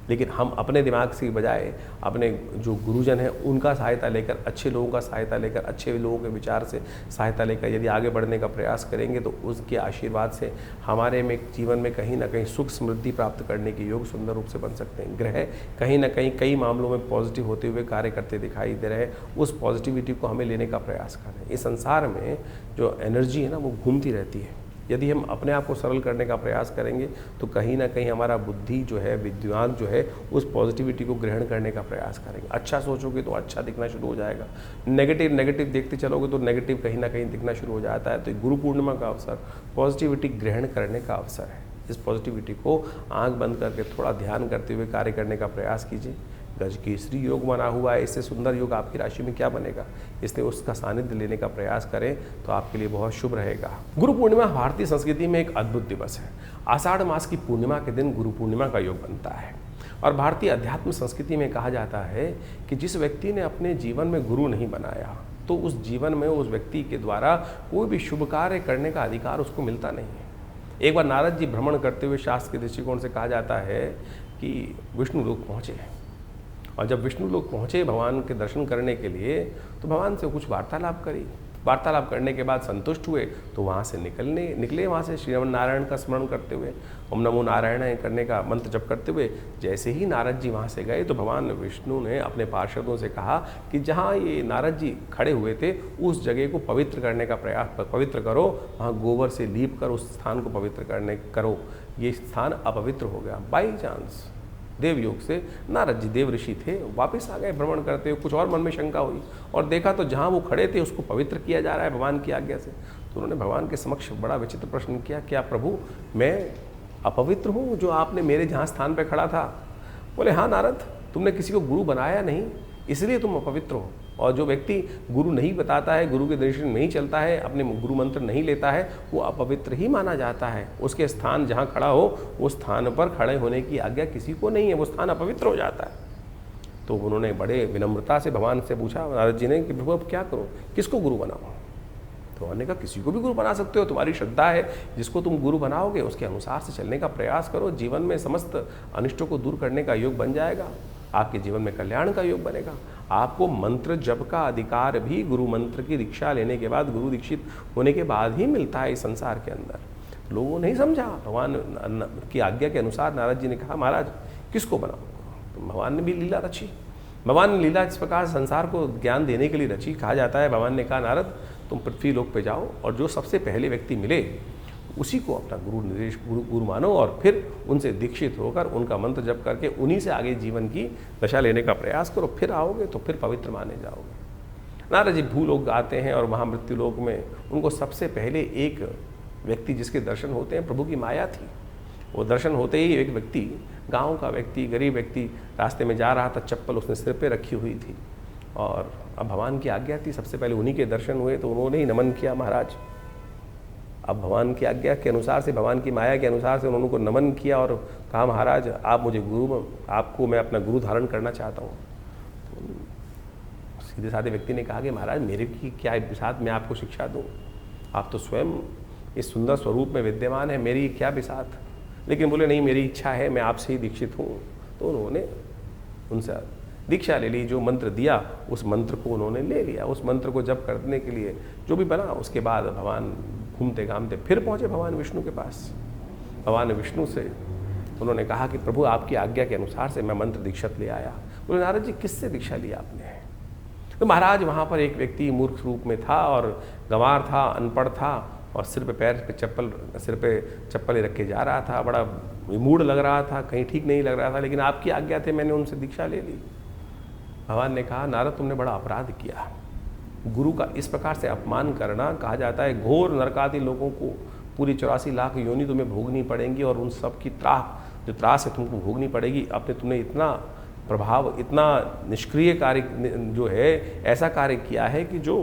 लेकिन हम अपने दिमाग से बजाय अपने जो गुरुजन हैं उनका सहायता लेकर, अच्छे लोगों का सहायता लेकर, अच्छे लोगों के विचार से सहायता लेकर यदि आगे बढ़ने का प्रयास करेंगे तो उसके आशीर्वाद से हमारे में जीवन में कहीं ना कहीं सुख समृद्धि प्राप्त करने के योग सुंदर रूप से बन सकते हैं। ग्रह कहीं ना कहीं कई मामलों में पॉजिटिव होते हुए कार्य करते दिखाई दे रहे हैं। उस पॉजिटिविटी को हमें लेने का प्रयास करें। इस संसार में जो एनर्जी है ना वो घूमती रहती है। यदि हम अपने आप को सरल करने का प्रयास करेंगे तो कहीं ना कहीं हमारा बुद्धि जो है, विद्वान जो है, उस पॉजिटिविटी को ग्रहण करने का प्रयास करेंगे। अच्छा सोचोगे तो अच्छा दिखना शुरू हो जाएगा। नेगेटिव देखते चलोगे तो नेगेटिव कहीं ना कहीं दिखना शुरू हो जाता है। तो गुरु पूर्णिमा का अवसर पॉजिटिविटी ग्रहण करने का अवसर है। इस पॉजिटिविटी को आंख बंद करके थोड़ा ध्यान करते हुए कार्य करने का प्रयास कीजिए। गजकेसरी योग बना हुआ है, इससे सुंदर योग आपकी राशि में क्या बनेगा, इसलिए उसका सानिध्य लेने का प्रयास करें तो आपके लिए बहुत शुभ रहेगा। गुरु पूर्णिमा भारतीय संस्कृति में एक अद्भुत दिवस है। आषाढ़ मास की पूर्णिमा के दिन गुरु पूर्णिमा का योग बनता है और भारतीय अध्यात्म संस्कृति में कहा जाता है कि जिस व्यक्ति ने अपने जीवन में गुरु नहीं बनाया तो उस जीवन में उस व्यक्ति के द्वारा कोई भी शुभ कार्य करने का अधिकार उसको मिलता नहीं है। एक बार नारद जी भ्रमण करते हुए शास्त्र के दृष्टिकोण से कहा जाता है कि विष्णु लोक पहुँचे, और जब विष्णु लोग पहुँचे भगवान के दर्शन करने के लिए तो भगवान से कुछ वार्तालाप करी। वार्तालाप करने के बाद संतुष्ट हुए तो वहाँ से निकले वहाँ से श्रीमन नारायण का स्मरण करते हुए, ओम नमो नारायण करने का मंत्र जप करते हुए। जैसे ही नारद जी वहाँ से गए तो भगवान विष्णु ने अपने पार्षदों से कहा कि जहाँ ये नारद जी खड़े हुए थे उस जगह को पवित्र करने का प्रयास, पवित्र करो, वहाँ गोबर से लीप कर उस स्थान को पवित्र करो। ये स्थान अपवित्र हो गया। बाई चांस देव योग से नारद जी देव ऋषि थे, वापस आ गए भ्रमण करते हुए। कुछ और मन में शंका हुई और देखा तो जहाँ वो खड़े थे उसको पवित्र किया जा रहा है भगवान की आज्ञा से। तो उन्होंने भगवान के समक्ष बड़ा विचित्र प्रश्न किया, क्या प्रभु मैं अपवित्र हूँ जो आपने मेरे जहाँ स्थान पर खड़ा था? बोले हाँ नारद, तुमने किसी को गुरु बनाया नहीं इसलिए तुम अपवित्र हो। और जो व्यक्ति गुरु नहीं बताता है, गुरु के दर्शन नहीं चलता है, अपने गुरु मंत्र नहीं लेता है, वो अपवित्र ही माना जाता है। उसके स्थान जहाँ खड़ा हो उस स्थान पर खड़े होने की आज्ञा किसी को नहीं है, वो स्थान अपवित्र हो जाता है। तो उन्होंने बड़े विनम्रता से भगवान से पूछा नारद जी ने कि प्रभु अब क्या करूँ, किसको गुरु बनाऊँ? तो उन्होंने कहा किसी को भी गुरु बना सकते हो, तुम्हारी श्रद्धा है, जिसको तुम गुरु बनाओगे उसके अनुसार से चलने का प्रयास करो। जीवन में समस्त अनिष्टों को दूर करने का योग बन जाएगा, आपके जीवन में कल्याण का योग बनेगा। आपको मंत्र जप का अधिकार भी गुरु मंत्र की दीक्षा लेने के बाद, गुरु दीक्षित होने के बाद ही मिलता है इस संसार के अंदर। लोगों ने नहीं समझा। भगवान की आज्ञा के अनुसार नारद जी ने कहा महाराज किसको बनाओ? तो भगवान ने भी लीला रची। भगवान ने लीला इस प्रकार संसार को ज्ञान देने के लिए रची। कहा जाता है भगवान ने कहा नारद तुम पृथ्वी लोक पे जाओ और जो सबसे पहले व्यक्ति मिले उसी को अपना गुरु मानो और फिर उनसे दीक्षित होकर उनका मंत्र जप करके उन्हीं से आगे जीवन की दशा लेने का प्रयास करो। फिर आओगे तो फिर पवित्र माने जाओगे। नारद जी भूलोक आते हैं और वहाँ मृत्यु लोक में उनको सबसे पहले एक व्यक्ति जिसके दर्शन होते हैं प्रभु की माया थी। वो दर्शन होते ही एक व्यक्ति, गाँव का व्यक्ति, गरीब व्यक्ति रास्ते में जा रहा था, चप्पल उसने सिर पे रखी हुई थी और अब भगवान की आज्ञा थी, सबसे पहले उन्हीं के दर्शन हुए तो उन्होंने ही नमन किया महाराज। अब भगवान की आज्ञा के अनुसार से, भगवान की माया के अनुसार से उन्होंने को नमन किया और कहा महाराज आप मुझे आपको मैं अपना गुरु धारण करना चाहता हूँ। तो सीधे साधे व्यक्ति ने कहा कि महाराज मेरे की क्या बिसात, मैं आपको शिक्षा दूँ? आप तो स्वयं इस सुंदर स्वरूप में विद्यमान है, मेरी क्या बिसात? लेकिन बोले नहीं मेरी इच्छा है, मैं आपसे ही दीक्षित हूँ। तो उन्होंने उनसे दीक्षा ले ली। जो मंत्र दिया उस मंत्र को उन्होंने ले लिया। उस मंत्र को जप करने के लिए जो भी बना, उसके बाद भगवान घूमते घामते फिर पहुँचे भगवान विष्णु के पास। भगवान विष्णु से उन्होंने कहा कि प्रभु आपकी आज्ञा के अनुसार से मैं मंत्र दीक्षित ले आया। बोले नारद जी किससे दीक्षा ली आपने? तो महाराज वहाँ पर एक व्यक्ति मूर्ख रूप में था और गंवार था, अनपढ़ था और सिर पे चप्पल रख के जा रहा था। बड़ा मूड लग रहा था, कहीं ठीक नहीं लग रहा था, लेकिन आपकी आज्ञा थे मैंने उनसे दीक्षा ले ली। भगवान ने कहा नारद तुमने बड़ा अपराध किया। गुरु का इस प्रकार से अपमान करना, कहा जाता है घोर नरकादि लोगों को पूरी 84 लाख योनि तुम्हें भोगनी पड़ेंगी और उन सब की जो त्रास है तुमको भोगनी पड़ेगी। अपने तुमने इतना प्रभाव, इतना निष्क्रिय कार्य जो है, ऐसा कार्य किया है कि जो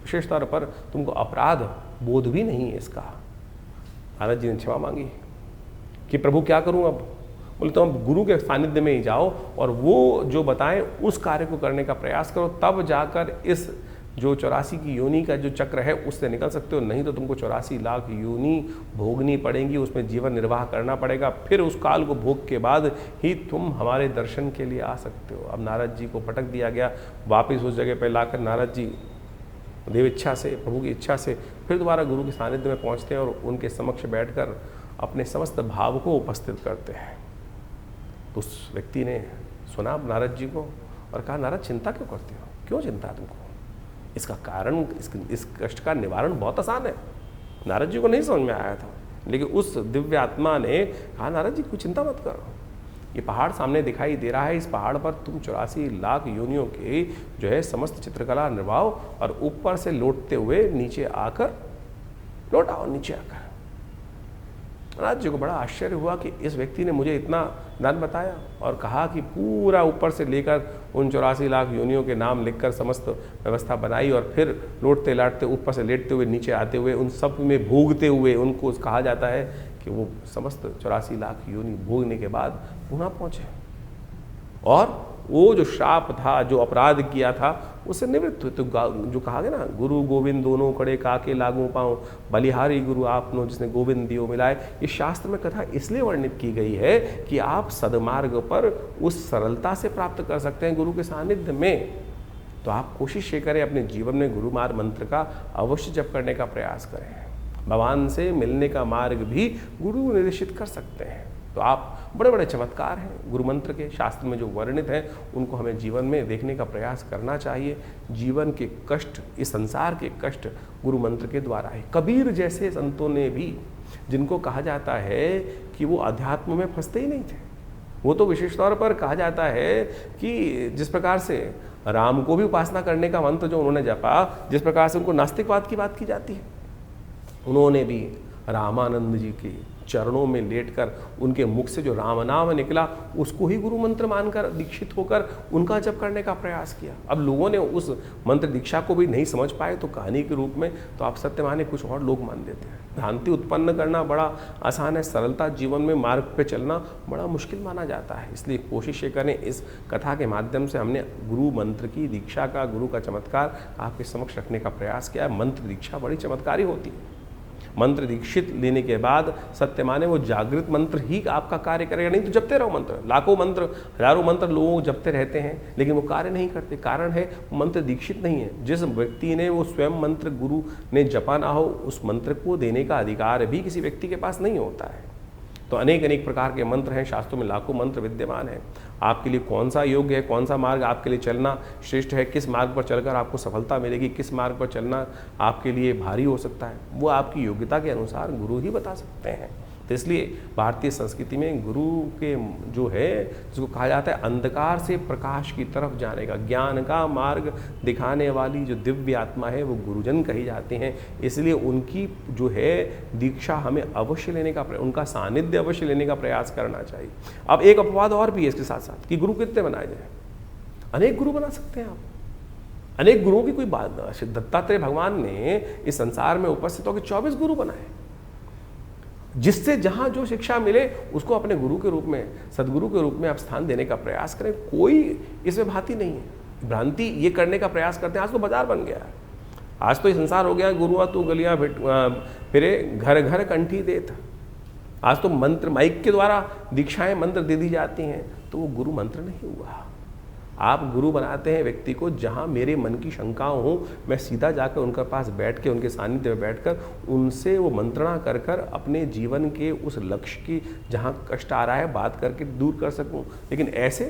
विशेष तौर पर तुमको अपराध बोध भी नहीं है इसका। नारद जी ने क्षमा मांगी कि प्रभु क्या करूं अब? बोले तुम गुरु के सानिध्य में ही जाओ और वो जो बताएं उस कार्य को करने का प्रयास करो, तब जाकर इस जो 84 की योनि का जो चक्र है उससे निकल सकते हो। नहीं तो तुमको 84 लाख योनि भोगनी पड़ेंगी, उसमें जीवन निर्वाह करना पड़ेगा, फिर उस काल को भोग के बाद ही तुम हमारे दर्शन के लिए आ सकते हो। अब नारद जी को पटक दिया गया, वापिस उस जगह पर लाकर नारद जी देव इच्छा से, प्रभु की इच्छा से फिर दोबारा गुरु के सानिध्य में पहुँचते हैं और उनके समक्ष बैठकर अपने समस्त भाव को उपस्थित करते हैं। तो उस व्यक्ति ने सुना नारद जी को और कहा, नारद चिंता क्यों करते हो, क्यों चिंता तुमको? इसका कारण, इस कष्ट का निवारण बहुत आसान है। नारद जी को नहीं समझ में आया था, लेकिन उस दिव्य आत्मा ने कहा, नारद जी कोई चिंता मत करो, ये पहाड़ सामने दिखाई दे रहा है, इस पहाड़ पर तुम 84 लाख योनियों के जो है समस्त चित्रकला निर्वाहो और ऊपर से लौटते हुए नीचे आकर लौट आओ, नीचे आकर। नारद जी को बड़ा आश्चर्य हुआ कि इस व्यक्ति ने मुझे इतना दान बताया और कहा कि पूरा ऊपर से लेकर उन 84 लाख योनियों के नाम लिखकर समस्त व्यवस्था बनाई और फिर लौटते लाटते ऊपर से लेटते हुए नीचे आते हुए उन सब में भोगते हुए, उनको कहा जाता है कि वो समस्त 84 लाख योनि भोगने के बाद पुनः पहुँचे और वो जो श्राप था, जो अपराध किया था, उससे निवृत्त हुए। तो जो कहा गया ना, गुरु गोविंद दोनों कड़े काके लागू पाऊँ, बलिहारी गुरु आपनो जिसने गोविंद दियो मिलाए। ये शास्त्र में कथा इसलिए वर्णित की गई है कि आप सदमार्ग पर उस सरलता से प्राप्त कर सकते हैं गुरु के सानिध्य में। तो आप कोशिश ये करें, अपने जीवन में गुरु मार्ग मंत्र का अवश्य जप करने का प्रयास करें। भगवान से मिलने का मार्ग भी गुरु निर्देशित कर सकते हैं। तो आप बड़े बड़े चमत्कार हैं गुरु मंत्र के, शास्त्र में जो वर्णित हैं उनको हमें जीवन में देखने का प्रयास करना चाहिए। जीवन के कष्ट, इस संसार के कष्ट गुरु मंत्र के द्वारा है। कबीर जैसे संतों ने भी, जिनको कहा जाता है कि वो अध्यात्म में फंसते ही नहीं थे, वो तो विशेष तौर पर कहा जाता है कि जिस प्रकार से राम को भी उपासना करने का मंत्र जो उन्होंने जपा, जिस प्रकार से उनको नास्तिकवाद की बात की जाती है, उन्होंने भी रामानंद जी के चरणों में लेटकर उनके मुख से जो राम नाम निकला उसको ही गुरु मंत्र मानकर दीक्षित होकर उनका जप करने का प्रयास किया। अब लोगों ने उस मंत्र दीक्षा को भी नहीं समझ पाए तो कहानी के रूप में तो आप सत्य माने कुछ और लोग मान देते हैं। भ्रांति उत्पन्न करना बड़ा आसान है, सरलता जीवन में मार्ग पे चलना बड़ा मुश्किल माना जाता है। इसलिए कोशिश ये करें, इस कथा के माध्यम से हमने गुरु मंत्र की दीक्षा का, गुरु का चमत्कार आपके समक्ष रखने का प्रयास किया है। मंत्र दीक्षा बड़ी चमत्कारी होती है। मंत्र दीक्षित लेने के बाद सत्य माने वो जागृत मंत्र ही आपका कार्य करेगा, नहीं तो जपते रहो मंत्र, लाखों मंत्र, हजारों मंत्र लोग जपते रहते हैं लेकिन वो कार्य नहीं करते। कारण है मंत्र दीक्षित नहीं है। जिस व्यक्ति ने वो स्वयं मंत्र गुरु ने जपा ना हो, उस मंत्र को देने का अधिकार भी किसी व्यक्ति के पास नहीं होता है। तो अनेक अनेक प्रकार के मंत्र हैं, शास्त्रों में लाखों मंत्र विद्यमान हैं। आपके लिए कौन सा योग्य है, कौन सा मार्ग आपके लिए चलना श्रेष्ठ है, किस मार्ग पर चलकर आपको सफलता मिलेगी, किस मार्ग पर चलना आपके लिए भारी हो सकता है, वो आपकी योग्यता के अनुसार गुरु ही बता सकते हैं। तो इसलिए भारतीय संस्कृति में गुरु के जो है, जिसको कहा जाता है अंधकार से प्रकाश की तरफ जाने का, ज्ञान का मार्ग दिखाने वाली जो दिव्य आत्मा है वो गुरुजन कही जाते हैं। इसलिए उनकी जो है दीक्षा हमें अवश्य लेने का, उनका सानिध्य अवश्य लेने का प्रयास करना चाहिए। अब एक अपवाद और भी है इसके साथ साथ कि गुरु कितने बनाए जाए। अनेक गुरु बना सकते हैं आप, अनेक गुरुओं की कोई बात। दत्तात्रेय भगवान ने इस संसार में उपस्थित होकर 24 गुरु बनाए, जिससे जहां जो शिक्षा मिले उसको अपने गुरु के रूप में, सदगुरु के रूप में आप स्थान देने का प्रयास करें। कोई इसमें भांति नहीं है। भ्रांति ये करने का प्रयास करते हैं। आज तो बाजार बन गया है, आज तो ये संसार हो गया, गुरुआ तू गलियां फिरे घर घर कंठी देत। आज तो मंत्र माइक के द्वारा दीक्षाएं मंत्र दे दी जाती हैं, तो वो गुरु मंत्र नहीं हुआ। आप गुरु बनाते हैं व्यक्ति को जहां मेरे मन की शंकाओं हो, मैं सीधा जाकर उनके पास बैठ के, उनके सानिध्य में बैठकर उनसे वो मंत्रणा कर कर अपने जीवन के उस लक्ष्य की जहां कष्ट आ रहा है बात करके दूर कर सकूं। लेकिन ऐसे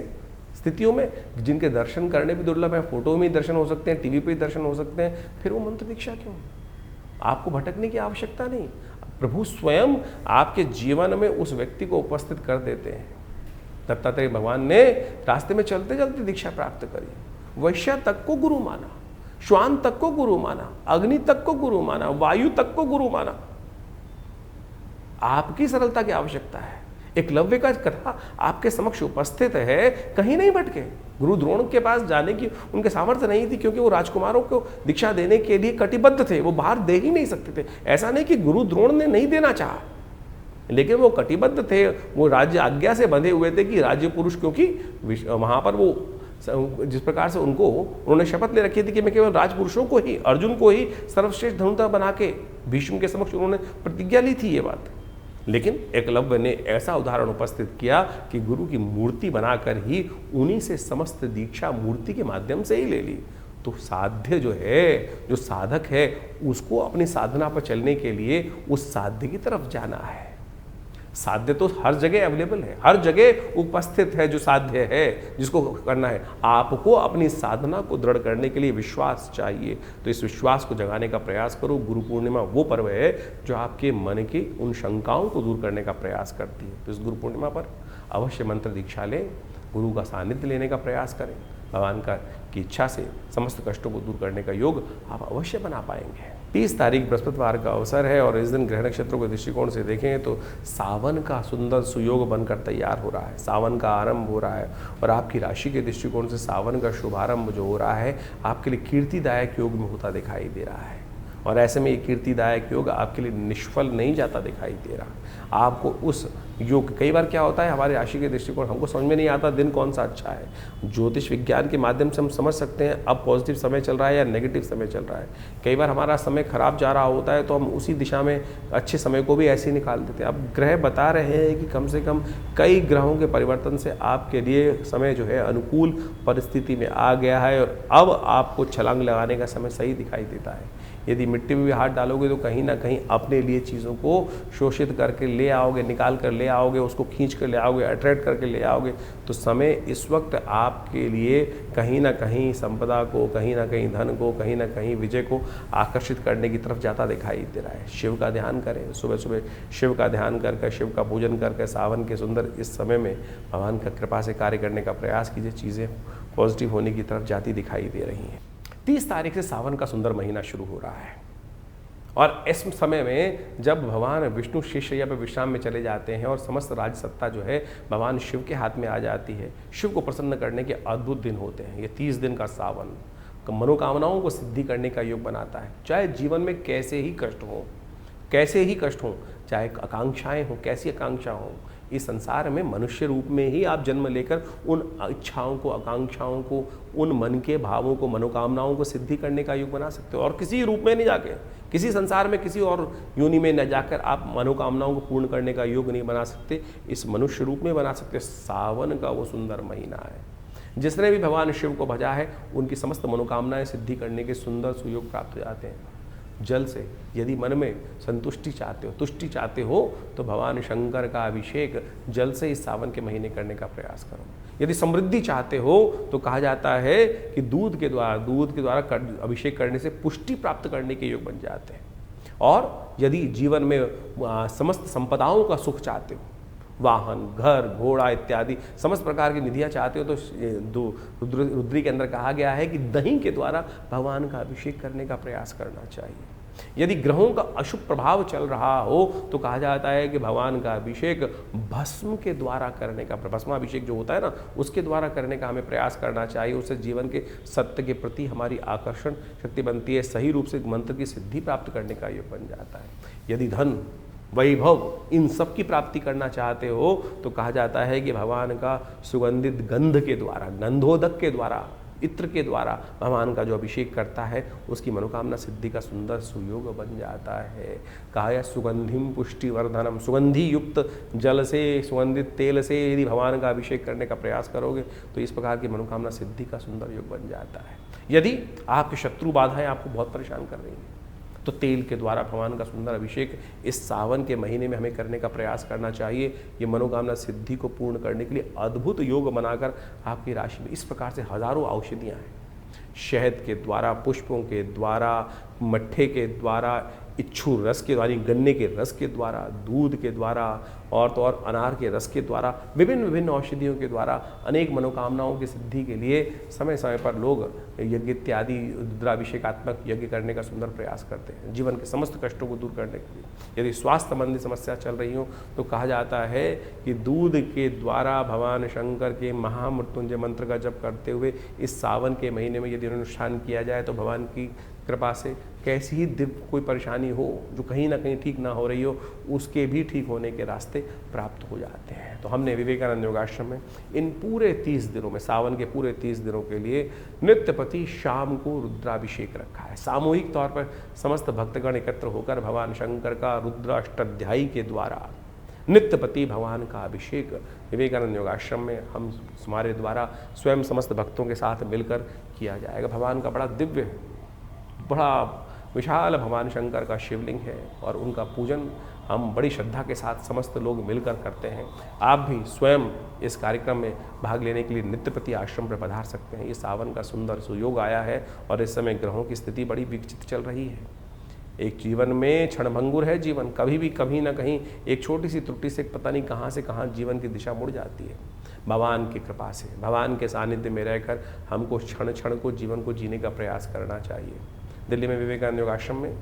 स्थितियों में जिनके दर्शन करने भी दुर्लभ है, फोटो में ही दर्शन हो सकते हैं, टीवी पे ही दर्शन हो सकते हैं, फिर वो मंत्र दीक्षा क्यों? आपको भटकने की आवश्यकता नहीं। प्रभु स्वयं आपके जीवन में उस व्यक्ति को उपस्थित कर देते हैं। दत्तात्रेय भगवान ने रास्ते में चलते चलते दीक्षा प्राप्त करी। वैश्य तक को गुरु माना, श्वान तक को गुरु माना, अग्नि तक को गुरु माना, वायु तक को गुरु माना। आपकी सरलता की आवश्यकता है। एकलव्य का कथा आपके समक्ष उपस्थित है, कहीं नहीं भटके। गुरु द्रोण के पास जाने की उनके सामर्थ्य नहीं थी, क्योंकि वो राजकुमारों को दीक्षा देने के लिए कटिबद्ध थे, वो बाहर दे ही नहीं सकते थे। ऐसा नहीं कि गुरु द्रोण ने नहीं देना चाहा, लेकिन वो कटिबद्ध थे, वो राज्य आज्ञा से बंधे हुए थे कि राज्य पुरुष, क्योंकि वहाँ पर वो जिस प्रकार से उन्होंने शपथ ले रखी थी कि मैं केवल राजपुरुषों को ही, अर्जुन को ही सर्वश्रेष्ठ धनुर्धर बना के भीष्म के समक्ष उन्होंने प्रतिज्ञा ली थी ये बात। लेकिन एकलव्य ने ऐसा उदाहरण उपस्थित किया कि गुरु की मूर्ति बनाकर ही उन्हीं से समस्त दीक्षा मूर्ति के माध्यम से ही ले ली। तो साध्य जो है, जो साधक है, उसको अपनी साधना पर चलने के लिए उस साध्य की तरफ जाना है। साध्य तो हर जगह अवेलेबल है, हर जगह उपस्थित है जो साध्य है, जिसको करना है। आपको अपनी साधना को दृढ़ करने के लिए विश्वास चाहिए, तो इस विश्वास को जगाने का प्रयास करो। गुरु पूर्णिमा वो पर्व है जो आपके मन की उन शंकाओं को दूर करने का प्रयास करती है। तो इस गुरु पूर्णिमा पर अवश्य मंत्र दीक्षा लें, गुरु का सानिध्य लेने का प्रयास करें। भगवान की इच्छा से समस्त कष्टों को दूर करने का योग आप अवश्य बना पाएंगे। 30 तारीख बृहस्पतिवार का अवसर है और इस दिन ग्रह नक्षत्रों के दृष्टिकोण से देखें तो सावन का सुंदर सुयोग बनकर तैयार हो रहा है, सावन का आरंभ हो रहा है। और आपकी राशि के दृष्टिकोण से सावन का शुभारंभ जो हो रहा है आपके लिए कीर्तिदायक योग में होता दिखाई दे रहा है। और ऐसे में ये कीर्तिदायक योग आपके लिए निष्फल नहीं जाता दिखाई दे रहा। आपको उस योग, कई बार क्या होता है हमारे राशि के दृष्टिकोण हमको समझ में नहीं आता दिन कौन सा अच्छा है। ज्योतिष विज्ञान के माध्यम से हम समझ सकते हैं अब पॉजिटिव समय चल रहा है या नेगेटिव समय चल रहा है। कई बार हमारा समय खराब जा रहा होता है तो हम उसी दिशा में अच्छे समय को भी ऐसे ही निकाल देते हैं। अब ग्रह बता रहे हैं कि कम से कम कई ग्रहों के परिवर्तन से आपके लिए समय जो है अनुकूल परिस्थिति में आ गया है और अब आपको छलांग लगाने का समय सही दिखाई देता है। यदि मिट्टी में भी हाथ डालोगे तो कहीं ना कहीं अपने लिए चीज़ों को शोषित करके ले आओगे, निकाल कर ले आओगे, उसको खींच कर ले आओगे, अट्रैक्ट करके ले आओगे। तो समय इस वक्त आपके लिए कहीं ना कहीं संपदा को, कहीं ना कहीं धन को, कहीं ना कहीं विजय को आकर्षित करने की तरफ जाता दिखाई दे रहा है। शिव का ध्यान करें, सुबह सुबह शिव का ध्यान करके, शिव का पूजन करके सावन के सुंदर इस समय में भगवान का कृपा से कार्य करने का प्रयास कीजिए। चीज़ें पॉजिटिव होने की तरफ जाती दिखाई दे रही हैं। 30 तारीख से सावन का सुंदर महीना शुरू हो रहा है और इस समय में जब भगवान विष्णु शेषशैया पर विश्राम में चले जाते हैं और समस्त राज सत्ता जो है भगवान शिव के हाथ में आ जाती है, शिव को प्रसन्न करने के अद्भुत दिन होते हैं। ये 30 दिन का सावन मनोकामनाओं को सिद्धि करने का योग बनाता है। चाहे जीवन में कैसे ही कष्ट हो, चाहे आकांक्षाएं हो, कैसी आकांक्षा हो, इस संसार में मनुष्य रूप में ही आप जन्म लेकर उन इच्छाओं को, आकांक्षाओं को, उन मन के भावों को, मनोकामनाओं को सिद्धि करने का योग बना सकते हो। और किसी रूप में नहीं जाके, किसी संसार में किसी और योनि में न जाकर आप मनोकामनाओं को पूर्ण करने का योग नहीं बना सकते, इस मनुष्य रूप में बना सकते। सावन का वो सुंदर महीना है। जिसने भी भगवान शिव को भजा है उनकी समस्त मनोकामनाएं सिद्धि करने के सुंदर सुयोग प्राप्त हो जाते हैं। जल से यदि मन में संतुष्टि चाहते हो, तुष्टि चाहते हो, तो भगवान शंकर का अभिषेक जल से इस सावन के महीने करने का प्रयास करो। यदि समृद्धि चाहते हो तो कहा जाता है कि दूध के द्वारा अभिषेक करने से पुष्टि प्राप्त करने के योग बन जाते हैं। और यदि जीवन में समस्त संपदाओं का सुख चाहते हो, वाहन, घर, घोड़ा इत्यादि समस्त प्रकार की निधियाँ चाहते हो, तो रुद्री के अंदर कहा गया है कि दही के द्वारा भगवान का अभिषेक करने का प्रयास करना चाहिए। यदि ग्रहों का अशुभ प्रभाव चल रहा हो तो कहा जाता है कि भगवान का अभिषेक भस्म के द्वारा करने का, भस्माभिषेक जो होता है ना, उसके द्वारा करने का हमें प्रयास करना चाहिए। उससे जीवन के सत्य के प्रति हमारी आकर्षण शक्ति बनती है, सही रूप से मंत्र की सिद्धि प्राप्त करने का योग बन जाता है। यदि धन, वैभव, इन सब की प्राप्ति करना चाहते हो तो कहा जाता है कि भगवान का सुगंधित गंध के द्वारा, गंधोदक के द्वारा, इत्र के द्वारा भगवान का जो अभिषेक करता है उसकी मनोकामना सिद्धि का सुंदर सुयोग बन जाता है। कहा है सुगंधिम पुष्टिवर्धनम, सुगंधि युक्त जल से, सुगंधित तेल से यदि भगवान का अभिषेक करने का प्रयास करोगे तो इस प्रकार की मनोकामना सिद्धि का सुंदर योग बन जाता है। यदि आपके शत्रु बाधाएं आपको बहुत परेशान कर रही हैं तो तेल के द्वारा भगवान का सुंदर अभिषेक इस सावन के महीने में हमें करने का प्रयास करना चाहिए। ये मनोकामना सिद्धि को पूर्ण करने के लिए अद्भुत योग बनाकर आपकी राशि में इस प्रकार से हजारों औषधियाँ हैं। शहद के द्वारा, पुष्पों के द्वारा, मट्ठे के द्वारा, इच्छू रस के द्वारा, गन्ने के रस के द्वारा, दूध के द्वारा और तो और अनार के रस के द्वारा, विभिन्न विभिन्न औषधियों के द्वारा अनेक मनोकामनाओं की सिद्धि के लिए समय समय पर लोग यज्ञ इत्यादि रुद्राभिषेकात्मक यज्ञ करने का सुंदर प्रयास करते हैं जीवन के समस्त कष्टों को दूर करने के लिए। यदि स्वास्थ्य संबंधी समस्या चल रही हो तो कहा जाता है कि दूध के द्वारा भगवान शंकर के महामृत्युंजय मंत्र का जप करते हुए इस सावन के महीने में यदि अनुष्ठान किया जाए तो भगवान की कृपा से कैसी ही दिव्य कोई परेशानी हो जो कहीं ना कहीं ठीक ना हो रही हो, उसके भी ठीक होने के रास्ते प्राप्त हो जाते हैं। तो हमने विवेकानंद योगाश्रम में इन पूरे 30 दिनों में, सावन के पूरे 30 दिनों के लिए नित्यपति शाम को रुद्राभिषेक रखा है। सामूहिक तौर पर समस्त भक्तगण एकत्र होकर भगवान शंकर का रुद्र अष्टाध्यायी के द्वारा नित्यपति भगवान का अभिषेक विवेकानंद योगाश्रम में हम हमारे द्वारा स्वयं समस्त भक्तों के साथ मिलकर किया जाएगा। भगवान का बड़ा दिव्य, बड़ा विशाल भगवान शंकर का शिवलिंग है और उनका पूजन हम बड़ी श्रद्धा के साथ समस्त लोग मिलकर करते हैं। आप भी स्वयं इस कार्यक्रम में भाग लेने के लिए नित्यपति आश्रम पर पधार सकते हैं। ये सावन का सुंदर सुयोग आया है और इस समय ग्रहों की स्थिति बड़ी विकसित चल रही है। एक जीवन में क्षणभंगुर है जीवन, कभी भी कहीं ना कहीं एक छोटी सी त्रुटि से पता नहीं कहाँ से कहाँ जीवन की दिशा मुड़ जाती है। भगवान की कृपा से, भगवान के सानिध्य में रहकर हमको क्षण क्षण को जीवन को जीने का प्रयास करना चाहिए। दिल्ली में विवेकानंद योगाश्रम में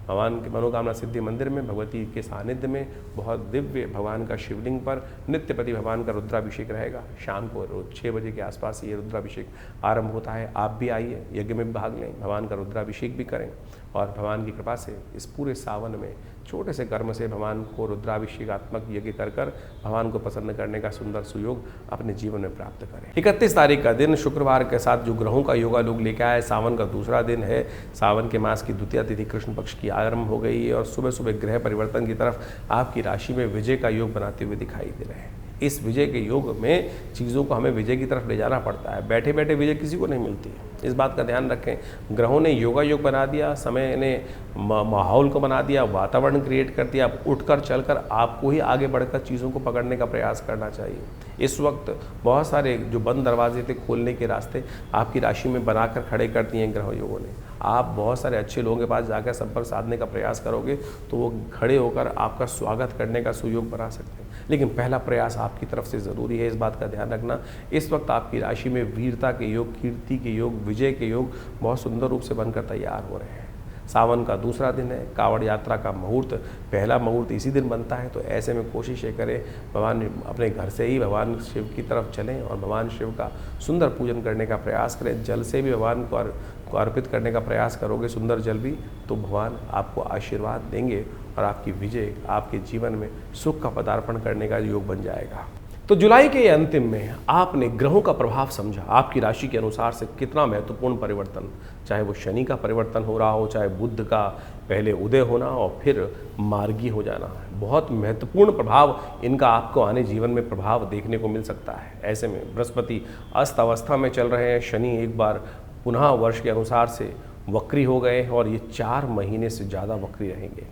भगवान के मनोकामना सिद्धि मंदिर में भगवती के सानिध्य में बहुत दिव्य भगवान का शिवलिंग पर नित्यपति भगवान का रुद्राभिषेक रहेगा। शाम को रोज 6 बजे के आसपास ये रुद्राभिषेक आरंभ होता है। आप भी आइए, यज्ञ में भाग लें, भगवान का रुद्राभिषेक भी करें और भगवान की कृपा से इस पूरे सावन में छोटे से कर्म से भगवान को रुद्राभिषेकात्मक यज्ञ कर भगवान को प्रसन्न करने का सुंदर सुयोग अपने जीवन में प्राप्त करें। 31 तारीख का दिन शुक्रवार के साथ जो ग्रहों का योगा लोग लेके आए, सावन का दूसरा दिन है। सावन के मास की द्वितीया तिथि कृष्ण पक्ष की आरंभ हो गई है और सुबह सुबह ग्रह परिवर्तन की तरफ आपकी राशि में विजय का योग बनाते हुए दिखाई दे रहे हैं। इस विजय के योग में चीज़ों को हमें विजय की तरफ ले जाना पड़ता है। बैठे बैठे विजय किसी को नहीं मिलती है, इस बात का ध्यान रखें। ग्रहों ने योगा योग बना दिया, समय ने माहौल को बना दिया, वातावरण क्रिएट कर दिया। अब उठकर चलकर आपको ही आगे बढ़कर चीज़ों को पकड़ने का प्रयास करना चाहिए। इस वक्त बहुत सारे जो बंद दरवाजे थे खोलने के रास्ते आपकी राशि में बनाकर खड़े कर दिए हैं ग्रह योगों ने। आप बहुत सारे अच्छे लोगों के पास जाकर संपर्क साधने का प्रयास करोगे तो वो खड़े होकर आपका स्वागत करने का सुयोग बना सकते हैं। लेकिन पहला प्रयास आपकी तरफ से ज़रूरी है, इस बात का ध्यान रखना। इस वक्त आपकी राशि में वीरता के योग, कीर्ति के योग, विजय के योग बहुत सुंदर रूप से बनकर तैयार हो रहे हैं। सावन का दूसरा दिन है, कावड़ यात्रा का मुहूर्त, पहला मुहूर्त इसी दिन बनता है। तो ऐसे में कोशिश ये करें भगवान अपने घर से ही भगवान शिव की तरफ चलें और भगवान शिव का सुंदर पूजन करने का प्रयास करें। जल से भी भगवान को अर्पित करने का प्रयास करोगे, सुंदर जल भी, तो भगवान आपको आशीर्वाद देंगे और आपकी विजय, आपके जीवन में सुख का पदार्पण करने का योग बन जाएगा। तो जुलाई के अंतिम में आपने ग्रहों का प्रभाव समझा, आपकी राशि के अनुसार से कितना महत्वपूर्ण परिवर्तन, चाहे वो शनि का परिवर्तन हो रहा हो, चाहे बुध का पहले उदय होना और फिर मार्गी हो जाना, बहुत महत्वपूर्ण प्रभाव इनका आपको आने जीवन में प्रभाव देखने को मिल सकता है। ऐसे में बृहस्पति अस्त अवस्था में चल रहे हैं, शनि एक बार पुनः वर्ष के अनुसार से वक्री हो गए हैं और ये 4 महीने से ज़्यादा वक्री रहेंगे।